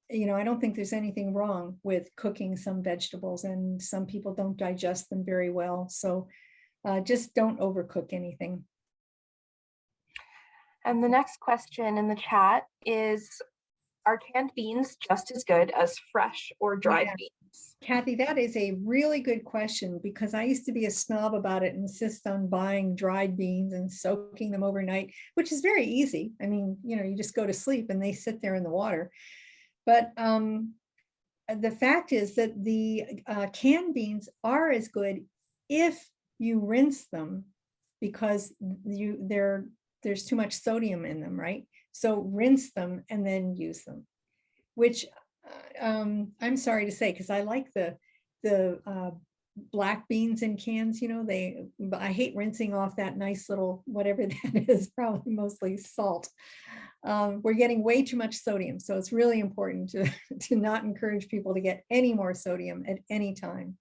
Speaker 1: don't think there's anything wrong with cooking some vegetables, and some people don't digest them very well. So just don't overcook anything.
Speaker 3: And the next question in the chat is, are canned beans just as good as fresh or dried beans?
Speaker 1: Kathy, that is a really good question, because I used to be a snob about it and insist on buying dried beans and soaking them overnight, which is very easy. I mean, you just go to sleep and they sit there in the water. But the fact is that the canned beans are as good if you rinse them, because there's too much sodium in them, right? So rinse them and then use them, which I'm sorry to say, because I like the black beans in cans, I hate rinsing off that nice little, whatever that is, probably mostly salt. We're getting way too much sodium. So it's really important to not encourage people to get any more sodium at any time.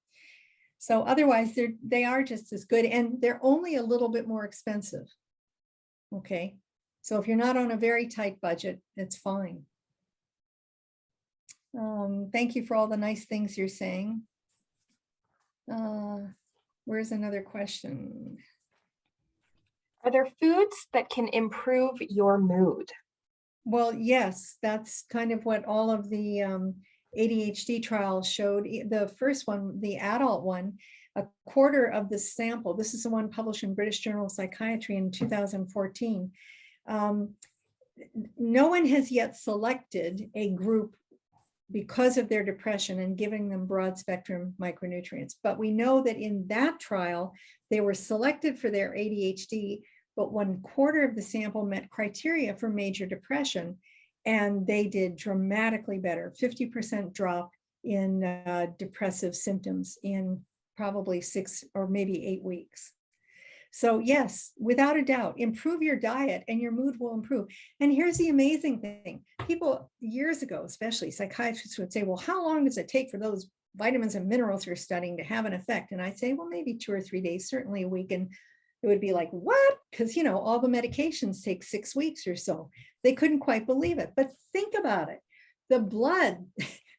Speaker 1: So otherwise they are just as good, and they're only a little bit more expensive. Okay. So if you're not on a very tight budget, it's fine. Thank you for all the nice things you're saying. Where's another question?
Speaker 3: Are there foods that can improve your mood?
Speaker 1: Well, yes, that's kind of what all of the ADHD trials showed. The first one, the adult one, a quarter of the sample, this is the one published in British Journal of Psychiatry in 2014. No one has yet selected a group because of their depression and giving them broad spectrum micronutrients. But we know that in that trial, they were selected for their ADHD, but 1/4 of the sample met criteria for major depression, and they did dramatically better, 50% drop in depressive symptoms in probably 6 or maybe 8 weeks. So yes, without a doubt, improve your diet and your mood will improve. And here's the amazing thing. People years ago, especially psychiatrists, would say, well, how long does it take for those vitamins and minerals you're studying to have an effect? And I'd say, well, maybe 2 or 3 days, certainly a week. And it would be like, what? Because, all the medications take 6 weeks or so. They couldn't quite believe it. But think about it. The blood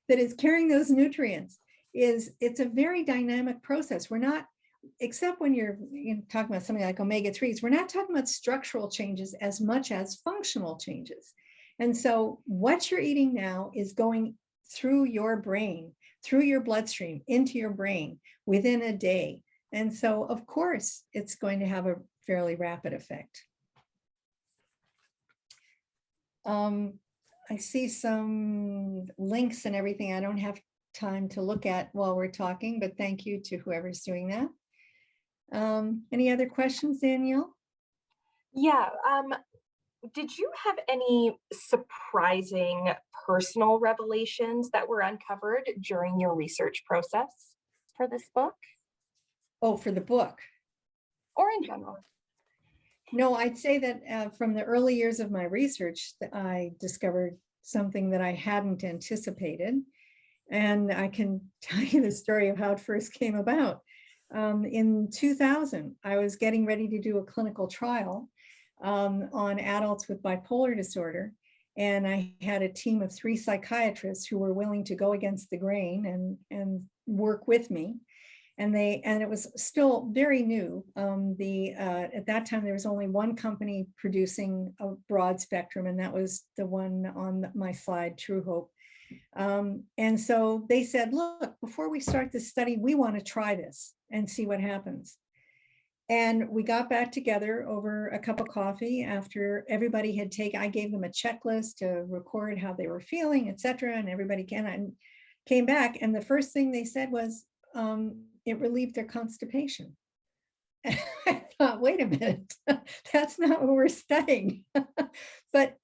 Speaker 1: that is carrying those nutrients it's a very dynamic process. We're not, except when you're talking about something like omega-3s, we're not talking about structural changes as much as functional changes. And so what you're eating now is going through your brain, through your bloodstream, into your brain within a day. And so, of course, it's going to have a fairly rapid effect. I see some links and everything I don't have time to look at while we're talking, but thank you to whoever's doing that. Any other questions, Danielle?
Speaker 3: Yeah. Did you have any surprising personal revelations that were uncovered during your research process for this book
Speaker 1: Oh, for the book.
Speaker 3: or in general?
Speaker 1: No, I'd say that from the early years of my research, I discovered something that I hadn't anticipated. And I can tell you the story of how it first came about. In 2000, I was getting ready to do a clinical trial on adults with bipolar disorder. And I had a team of 3 psychiatrists who were willing to go against the grain and work with me. And it was still very new. At that time, there was only one company producing a broad spectrum, and that was the one on my slide, True Hope. And so they said, look, before we start this study, we want to try this and see what happens. And we got back together over a cup of coffee after everybody had taken, I gave them a checklist to record how they were feeling, et cetera. And everybody came back. And the first thing they said was, it relieved their constipation. I thought, wait a minute, that's not what we're studying. But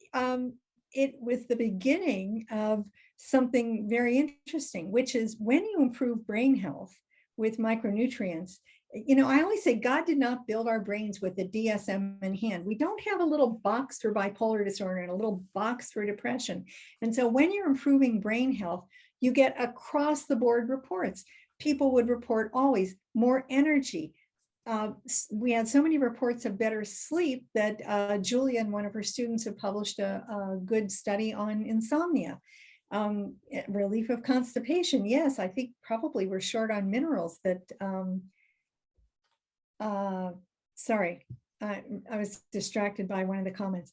Speaker 1: it was the beginning of something very interesting, which is when you improve brain health with micronutrients, I always say God did not build our brains with the DSM in hand. We don't have a little box for bipolar disorder and a little box for depression. And so when you're improving brain health, you get across the board reports. People would report always more energy. We had so many reports of better sleep that Julia and one of her students have published a good study on insomnia. Relief of constipation. Yes, I think probably we're short on minerals that, sorry, I was distracted by one of the comments.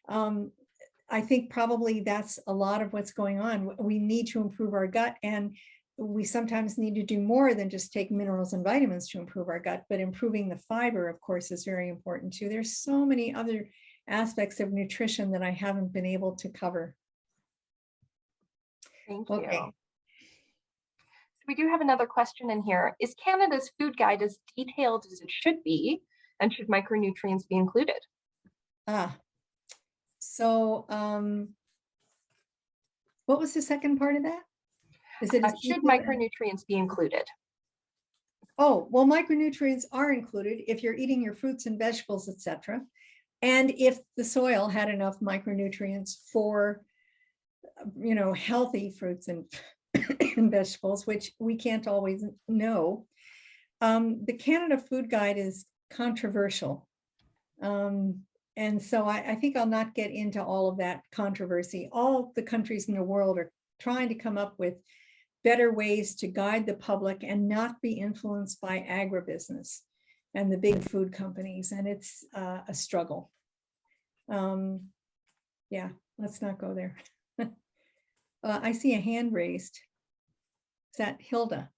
Speaker 1: I think probably that's a lot of what's going on. We need to improve our gut, and we sometimes need to do more than just take minerals and vitamins to improve our gut, but improving the fiber, of course, is very important too. There's so many other aspects of nutrition that I haven't been able to cover.
Speaker 3: Thank you. So we do have another question in here. Is Canada's food guide as detailed as it should be? And should micronutrients be included?
Speaker 1: So what was the second part of that? Is it
Speaker 3: should micronutrients be included?
Speaker 1: Oh, well, micronutrients are included if you're eating your fruits and vegetables, etc. And if the soil had enough micronutrients for, healthy fruits and vegetables, which we can't always know. The Canada Food Guide is controversial. And so I think I'll not get into all of that controversy. All the countries in the world are trying to come up with better ways to guide the public and not be influenced by agribusiness and the big food companies. And it's a struggle. Yeah, let's not go there. I see a hand raised. Is that Hilda?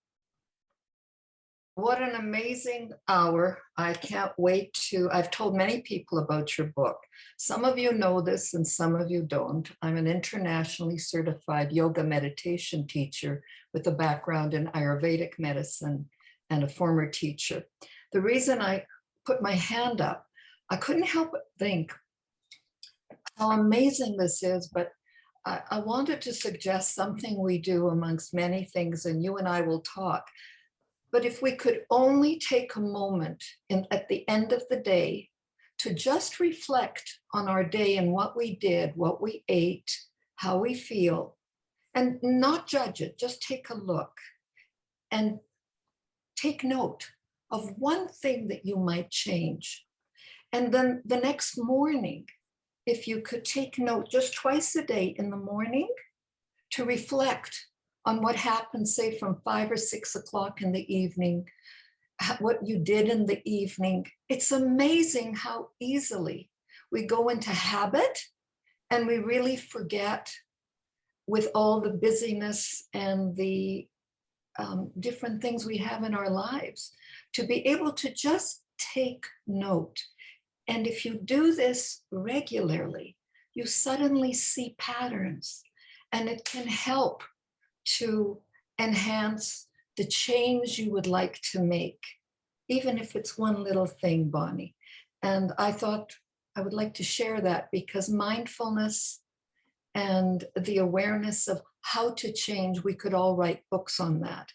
Speaker 4: What an amazing hour. I can't wait to, I've told many people about your book. Some of you know this and some of you don't. I'm an internationally certified yoga meditation teacher with a background in Ayurvedic medicine and a former teacher. The reason I put my hand up, I couldn't help but think how amazing this is, but I wanted to suggest something we do amongst many things, and you and I will talk. But if we could only take a moment at the end of the day to just reflect on our day and what we did, what we ate, how we feel, and not judge it, just take a look and take note of one thing that you might change. And then the next morning, if you could take note just twice a day in the morning to reflect on what happened, say from 5 or 6 o'clock in the evening, what you did in the evening. It's amazing how easily we go into habit and we really forget, with all the busyness and the different things we have in our lives, to be able to just take note. And if you do this regularly, you suddenly see patterns, and it can help to enhance the change you would like to make. even if it's one little thing, Bonnie. And I thought I would like to share that because mindfulness and the awareness of how to change, we could all write books on that.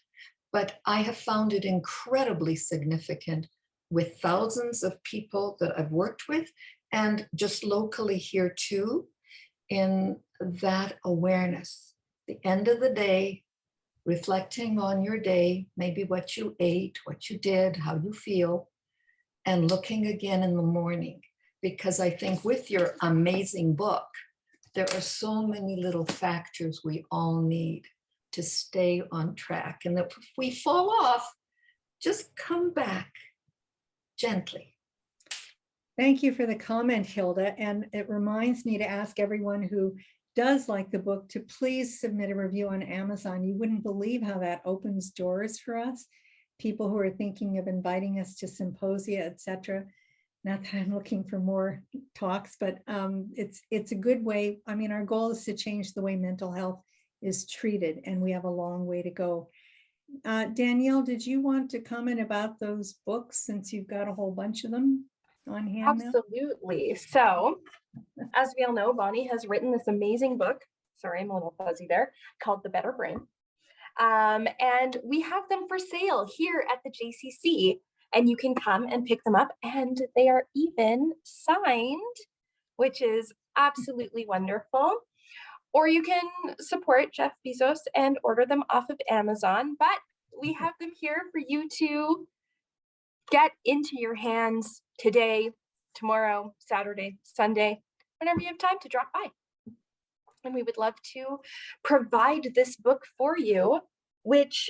Speaker 4: But I have found it incredibly significant with thousands of people that I've worked with and just locally here too, in that awareness. The end of the day, reflecting on your day, maybe what you ate, what you did, how you feel, and looking again in the morning. Because I think with your amazing book, there are so many little factors we all need to stay on track. And that if we fall off, just come back gently.
Speaker 1: Thank you for the comment, Hilda. And it reminds me to ask everyone who does like the book to please submit a review on Amazon. You wouldn't believe how that opens doors for us. People who are thinking of inviting us to symposia, etc. Not that I'm looking for more talks, but it's a good way. I mean, our goal is to change the way mental health is treated, and we have a long way to go. Danielle, did you want to comment about those books since you've got a whole bunch of them on hand now?
Speaker 3: Absolutely. So, as we all know, Bonnie has written this amazing book. Sorry, I'm a little fuzzy there, called The Better Brain. And we have them for sale here at the JCC, and you can come and pick them up, and they are even signed, which is absolutely wonderful. Or you can support Jeff Bezos and order them off of Amazon, but we have them here for you to get into your hands today, tomorrow, Saturday, Sunday, whenever you have time to drop by. And we would love to provide this book for you, which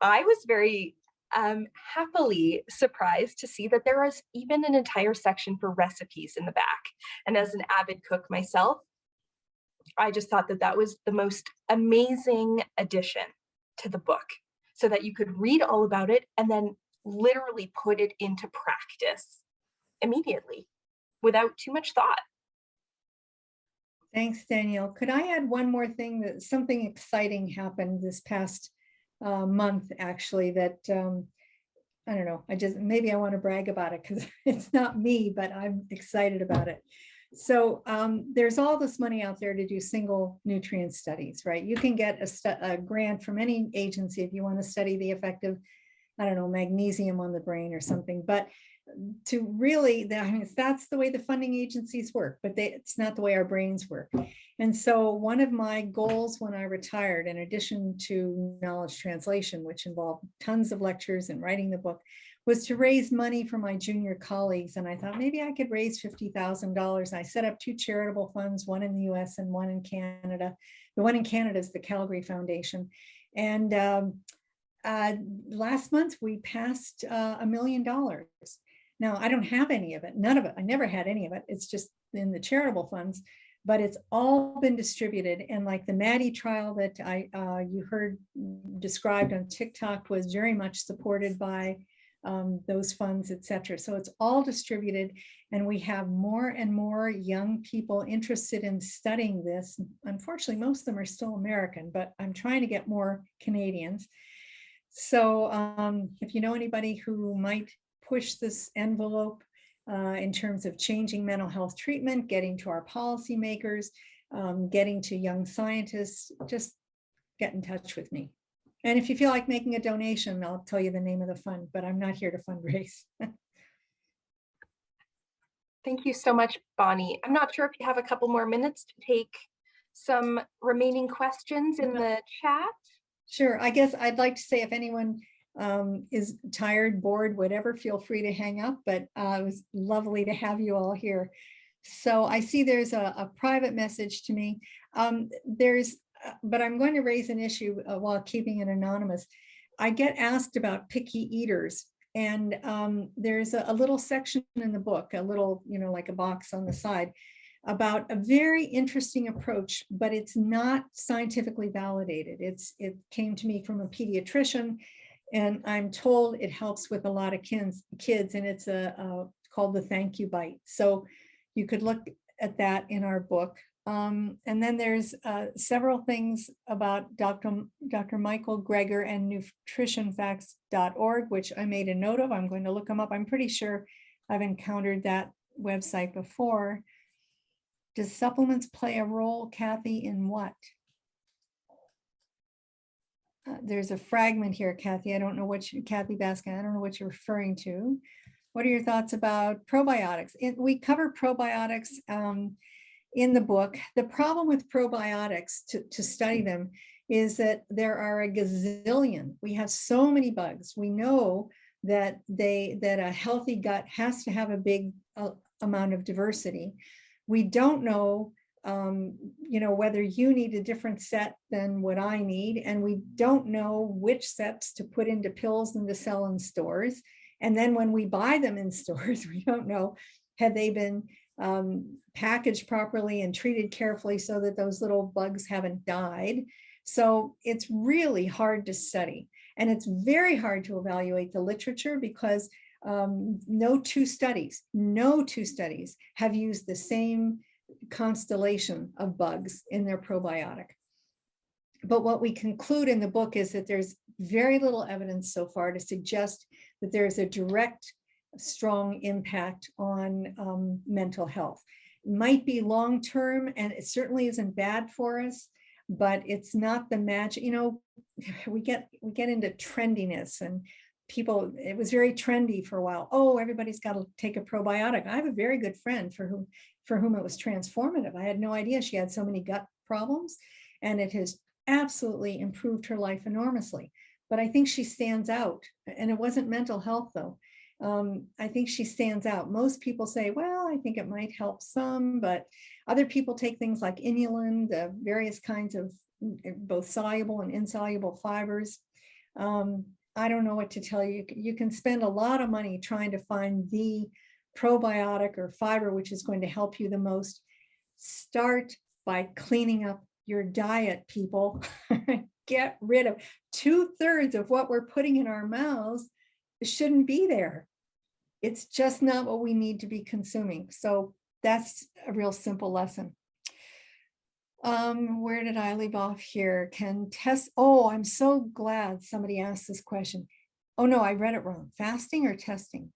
Speaker 3: I was very happily surprised to see that there was even an entire section for recipes in the back. And as an avid cook myself, I just thought that that was the most amazing addition to the book, so that you could read all about it and then literally put it into practice immediately without too much thought.
Speaker 1: Thanks, Danielle. Could I add one more thing? That something exciting happened this past month, actually, that I don't know, maybe I want to brag about it because it's not me, but I'm excited about it. So there's all this money out there to do single nutrient studies, right? You can get a grant from any agency if you want to study the effect of, I don't know, magnesium on the brain or something. But to really, I mean, that's the way the funding agencies work, but it's not the way our brains work. And so one of my goals when I retired, in addition to knowledge translation, which involved tons of lectures and writing the book, was to raise money for my junior colleagues. And I thought maybe I could raise $50,000. I set up two charitable funds, one in the US and one in Canada. The one in Canada is the Calgary Foundation. And last month we passed $1 million. Now, I don't have any of it, none of it. I never had any of it. It's just in the charitable funds, but it's all been distributed. And like the Maddie trial that you heard described on TikTok was very much supported by those funds, et cetera. So it's all distributed, and we have more and more young people interested in studying this. Unfortunately, most of them are still American, but I'm trying to get more Canadians. So if you know anybody who might push this envelope in terms of changing mental health treatment, getting to our policymakers, getting to young scientists, just get in touch with me. And if you feel like making a donation, I'll tell you the name of the fund, but I'm not here to fundraise.
Speaker 3: Thank you so much, Bonnie. I'm not sure if you have a couple more minutes to take some remaining questions in the chat.
Speaker 1: Sure. I guess I'd like to say if anyone is tired, bored, whatever, feel free to hang up, but it was lovely to have you all here. So I see there's a private message to me. But I'm going to raise an issue while keeping it anonymous. I get asked about picky eaters, and there's a little section in the book, a little, like a box on the side, about a very interesting approach, but it's not scientifically validated. It came to me from a pediatrician, and I'm told it helps with a lot of kids, and it's called the thank you bite. So you could look at that in our book. And then there's several things about Dr. Michael Greger and nutritionfacts.org, which I made a note of. I'm going to look them up. I'm pretty sure I've encountered that website before. Does supplements play a role, Kathy, in what? There's a fragment here, Kathy. I don't know what Kathy Baskin, I don't know what you're referring to. What are your thoughts about probiotics? We cover probiotics in the book. The problem with probiotics to study them is that there are a gazillion. We have so many bugs. We know that a healthy gut has to have a big amount of diversity. We don't know whether you need a different set than what I need, and we don't know which sets to put into pills and to sell in stores. And then when we buy them in stores, we don't know, have they been packaged properly and treated carefully so that those little bugs haven't died. So it's really hard to study. And it's very hard to evaluate the literature because no two studies have used the same constellation of bugs in their probiotic. But what we conclude in the book is that there's very little evidence so far to suggest that there's a direct, strong impact on mental health. It might be long-term, and it certainly isn't bad for us, but it's not the magic. We get into trendiness, and people, it was very trendy for a while. Oh, everybody's got to take a probiotic. I have a very good friend for whom it was transformative. I had no idea she had so many gut problems, and it has absolutely improved her life enormously. But I think she stands out, and it wasn't mental health though. I think she stands out. Most people say, well, I think it might help some, but other people take things like inulin, the various kinds of both soluble and insoluble fibers. I don't know what to tell you. You can spend a lot of money trying to find the probiotic or fiber which is going to help you the most. Start by cleaning up your diet, people. Get rid of 2/3 of what we're putting in our mouths. Shouldn't be there. It's just not what we need to be consuming. So that's a real simple lesson. Where did I leave off here? Oh, I'm so glad somebody asked this question. Oh no, I read it wrong. Fasting or testing?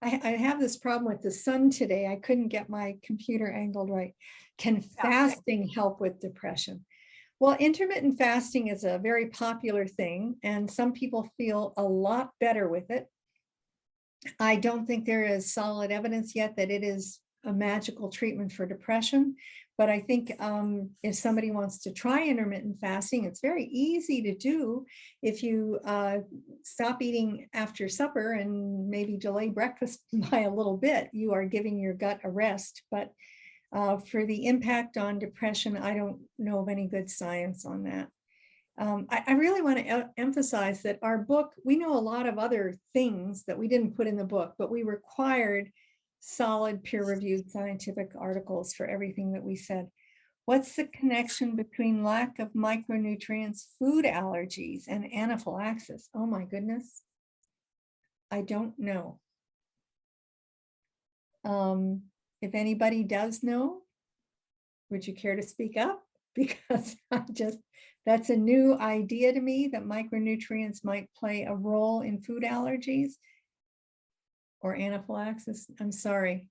Speaker 1: I have this problem with the sun today. I couldn't get my computer angled right. Can fasting help with depression? Well, intermittent fasting is a very popular thing, and some people feel a lot better with it. I don't think there is solid evidence yet that it is a magical treatment for depression, but I think if somebody wants to try intermittent fasting, it's very easy to do. If you stop eating after supper and maybe delay breakfast by a little bit, you are giving your gut a rest. But for the impact on depression, I don't know of any good science on that. I really want to emphasize that our book, we know a lot of other things that we didn't put in the book, but we required solid peer-reviewed scientific articles for everything that we said. What's the connection between lack of micronutrients, food allergies, and anaphylaxis? Oh my goodness. I don't know. If anybody does know, would you care to speak up? Because that's a new idea to me, that micronutrients might play a role in food allergies or anaphylaxis. I'm sorry,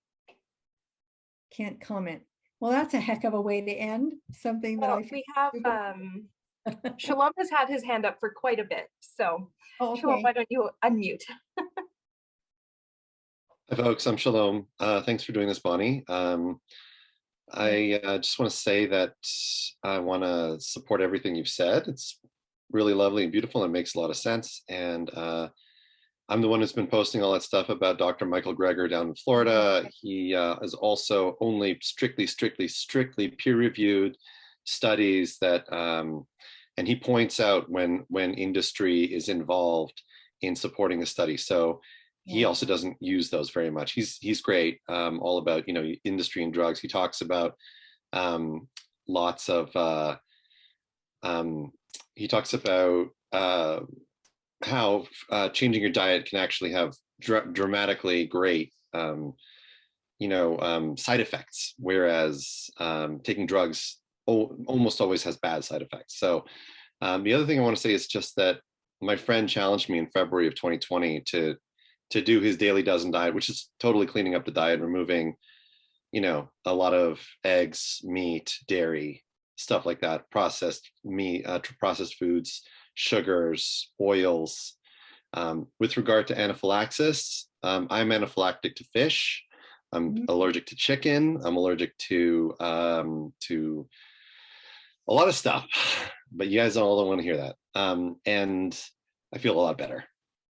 Speaker 1: can't comment. Well, that's a heck of a way to end something that
Speaker 3: we have, Shalom has had his hand up for quite a bit. So Shalom, why don't you unmute?
Speaker 5: Hi folks, I'm Shalom. Thanks for doing this, Bonnie. I just want to say that I want to support everything you've said. It's really lovely and beautiful and makes a lot of sense. And I'm the one who's been posting all that stuff about Dr. Michael Greger down in Florida. He is also only strictly peer-reviewed studies that, and he points out when industry is involved in supporting a study. So he also doesn't use those very much. He's great, all about, industry and drugs. He talks about lots of, he talks about how changing your diet can actually have dramatically great, side effects, whereas taking drugs almost always has bad side effects. So the other thing I want to say is just that my friend challenged me in February of 2020 to do his daily dozen diet, which is totally cleaning up the diet, removing, a lot of eggs, meat, dairy, stuff like that, processed meat, processed foods, sugars, oils. With regard to anaphylaxis, I'm anaphylactic to fish. I'm allergic to chicken. I'm allergic to a lot of stuff, but you guys all don't want to hear that. And I feel a lot better.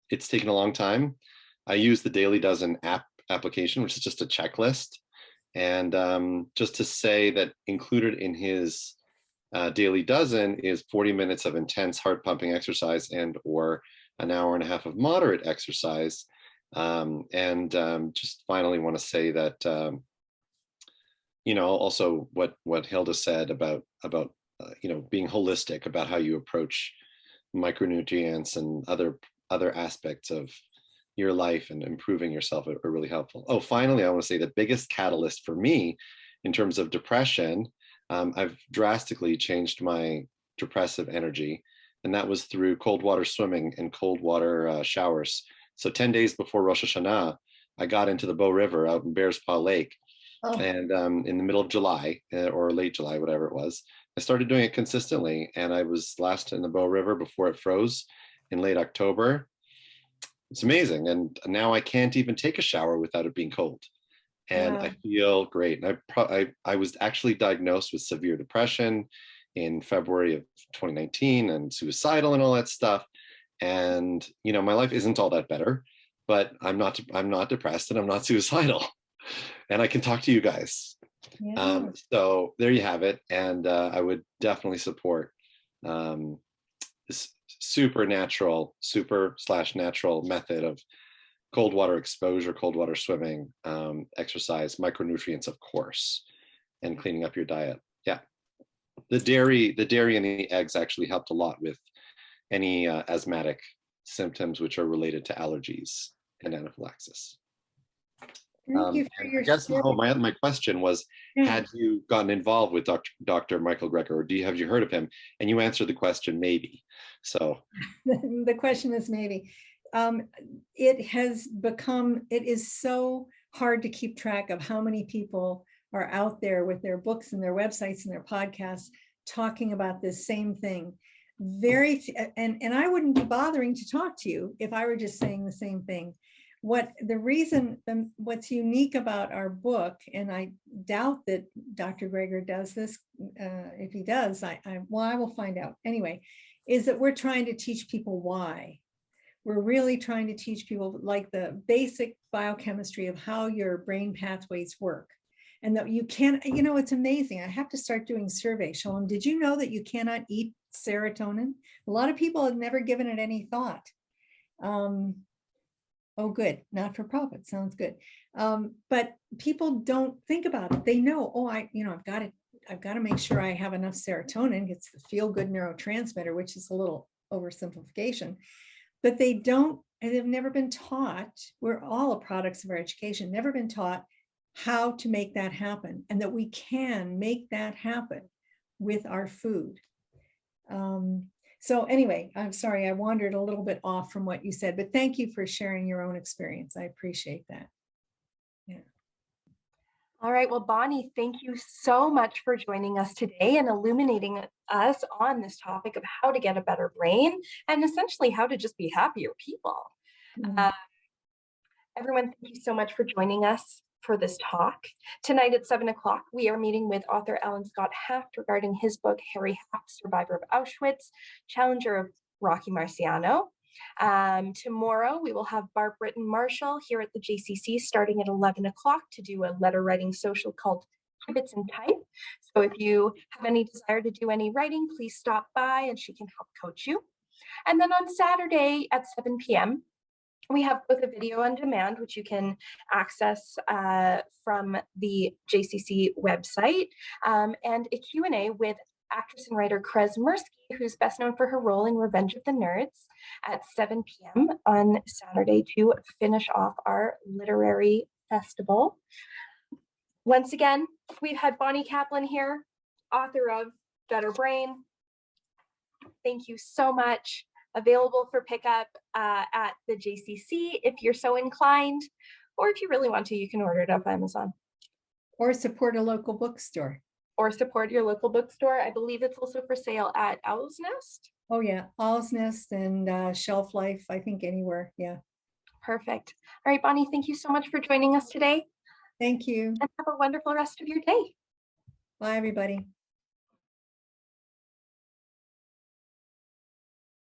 Speaker 5: It's taken a long time. I use the Daily Dozen application, which is just a checklist. And just to say that included in his Daily Dozen is 40 minutes of intense heart pumping exercise and or an hour and a half of moderate exercise. Just finally want to say that, also what Hilda said about being holistic about how you approach micronutrients and other aspects of your life and improving yourself are really helpful. Oh, finally, I want to say the biggest catalyst for me in terms of depression, I've drastically changed my depressive energy, and that was through cold water swimming and cold water showers. So 10 days before Rosh Hashanah, I got into the Bow River out in Bears Paw Lake. Oh. And in the middle of July or late July, whatever it was, I started doing it consistently. And I was last in the Bow River before it froze in late October. It's amazing. And now I can't even take a shower without it being cold. And I feel great. And I was actually diagnosed with severe depression in February of 2019 and suicidal and all that stuff. And, my life isn't all that better, but I'm not depressed and I'm not suicidal. And I can talk to you guys. Yeah. So there you have it. And I would definitely support this super/natural method of cold water exposure, cold water swimming, exercise, micronutrients, of course, and cleaning up your diet. Yeah. The dairy and the eggs actually helped a lot with any asthmatic symptoms which are related to allergies and anaphylaxis.
Speaker 1: Thank you for your
Speaker 5: I guess my question was, had you gotten involved with Dr. Michael Greger, or have you heard of him? And you answered the question, maybe. So
Speaker 1: the question is maybe. It is so hard to keep track of how many people are out there with their books and their websites and their podcasts talking about this same thing. And I wouldn't be bothering to talk to you if I were just saying the same thing. What's unique about our book, and I doubt that Dr. Greger does this. If he does, I will find out anyway, is that we're trying to teach people why. We're really trying to teach people like the basic biochemistry of how your brain pathways work. And that you can, it's amazing. I have to start doing surveys. Show them, did you know that you cannot eat serotonin? A lot of people have never given it any thought. Oh, good. Not for profit. Sounds good. But people don't think about it. They know, I've got to make sure I have enough serotonin. It's the feel-good neurotransmitter, which is a little oversimplification. But they don't, and they've never been taught, we're all products of our education, never been taught how to make that happen, and that we can make that happen with our food. So anyway, I'm sorry, I wandered a little bit off from what you said, but thank you for sharing your own experience. I appreciate that. Yeah.
Speaker 3: All right, well, Bonnie, thank you so much for joining us today and illuminating us on this topic of how to get a better brain and essentially how to just be happier people. Mm-hmm. Everyone, thank you so much for joining us for this talk. Tonight at 7 o'clock, we are meeting with author Alan Scott Haft regarding his book, Harry Haft, Survivor of Auschwitz, Challenger of Rocky Marciano. Tomorrow, we will have Barb Britton Marshall here at the JCC starting at 11 o'clock to do a letter writing social called Kibitz and Type. So if you have any desire to do any writing, please stop by and she can help coach you. And then on Saturday at 7 p.m., we have both a video on demand, which you can access from the JCC website, and a Q&A with actress and writer Krez Mirsky, who's best known for her role in Revenge of the Nerds, at 7 p.m. on Saturday to finish off our literary festival. Once again, we've had Bonnie Kaplan here, author of Better Brain. Thank you so much. Available for pickup at the JCC if you're so inclined, or if you really want to, you can order it off Amazon.
Speaker 1: Or support a local bookstore.
Speaker 3: Or support your local bookstore. I believe it's also for sale at Owl's Nest.
Speaker 1: Oh yeah, Owl's Nest and Shelf Life, I think anywhere, yeah.
Speaker 3: Perfect. All right, Bonnie, thank you so much for joining us today.
Speaker 1: Thank you.
Speaker 3: And have a wonderful rest of your day.
Speaker 1: Bye, everybody.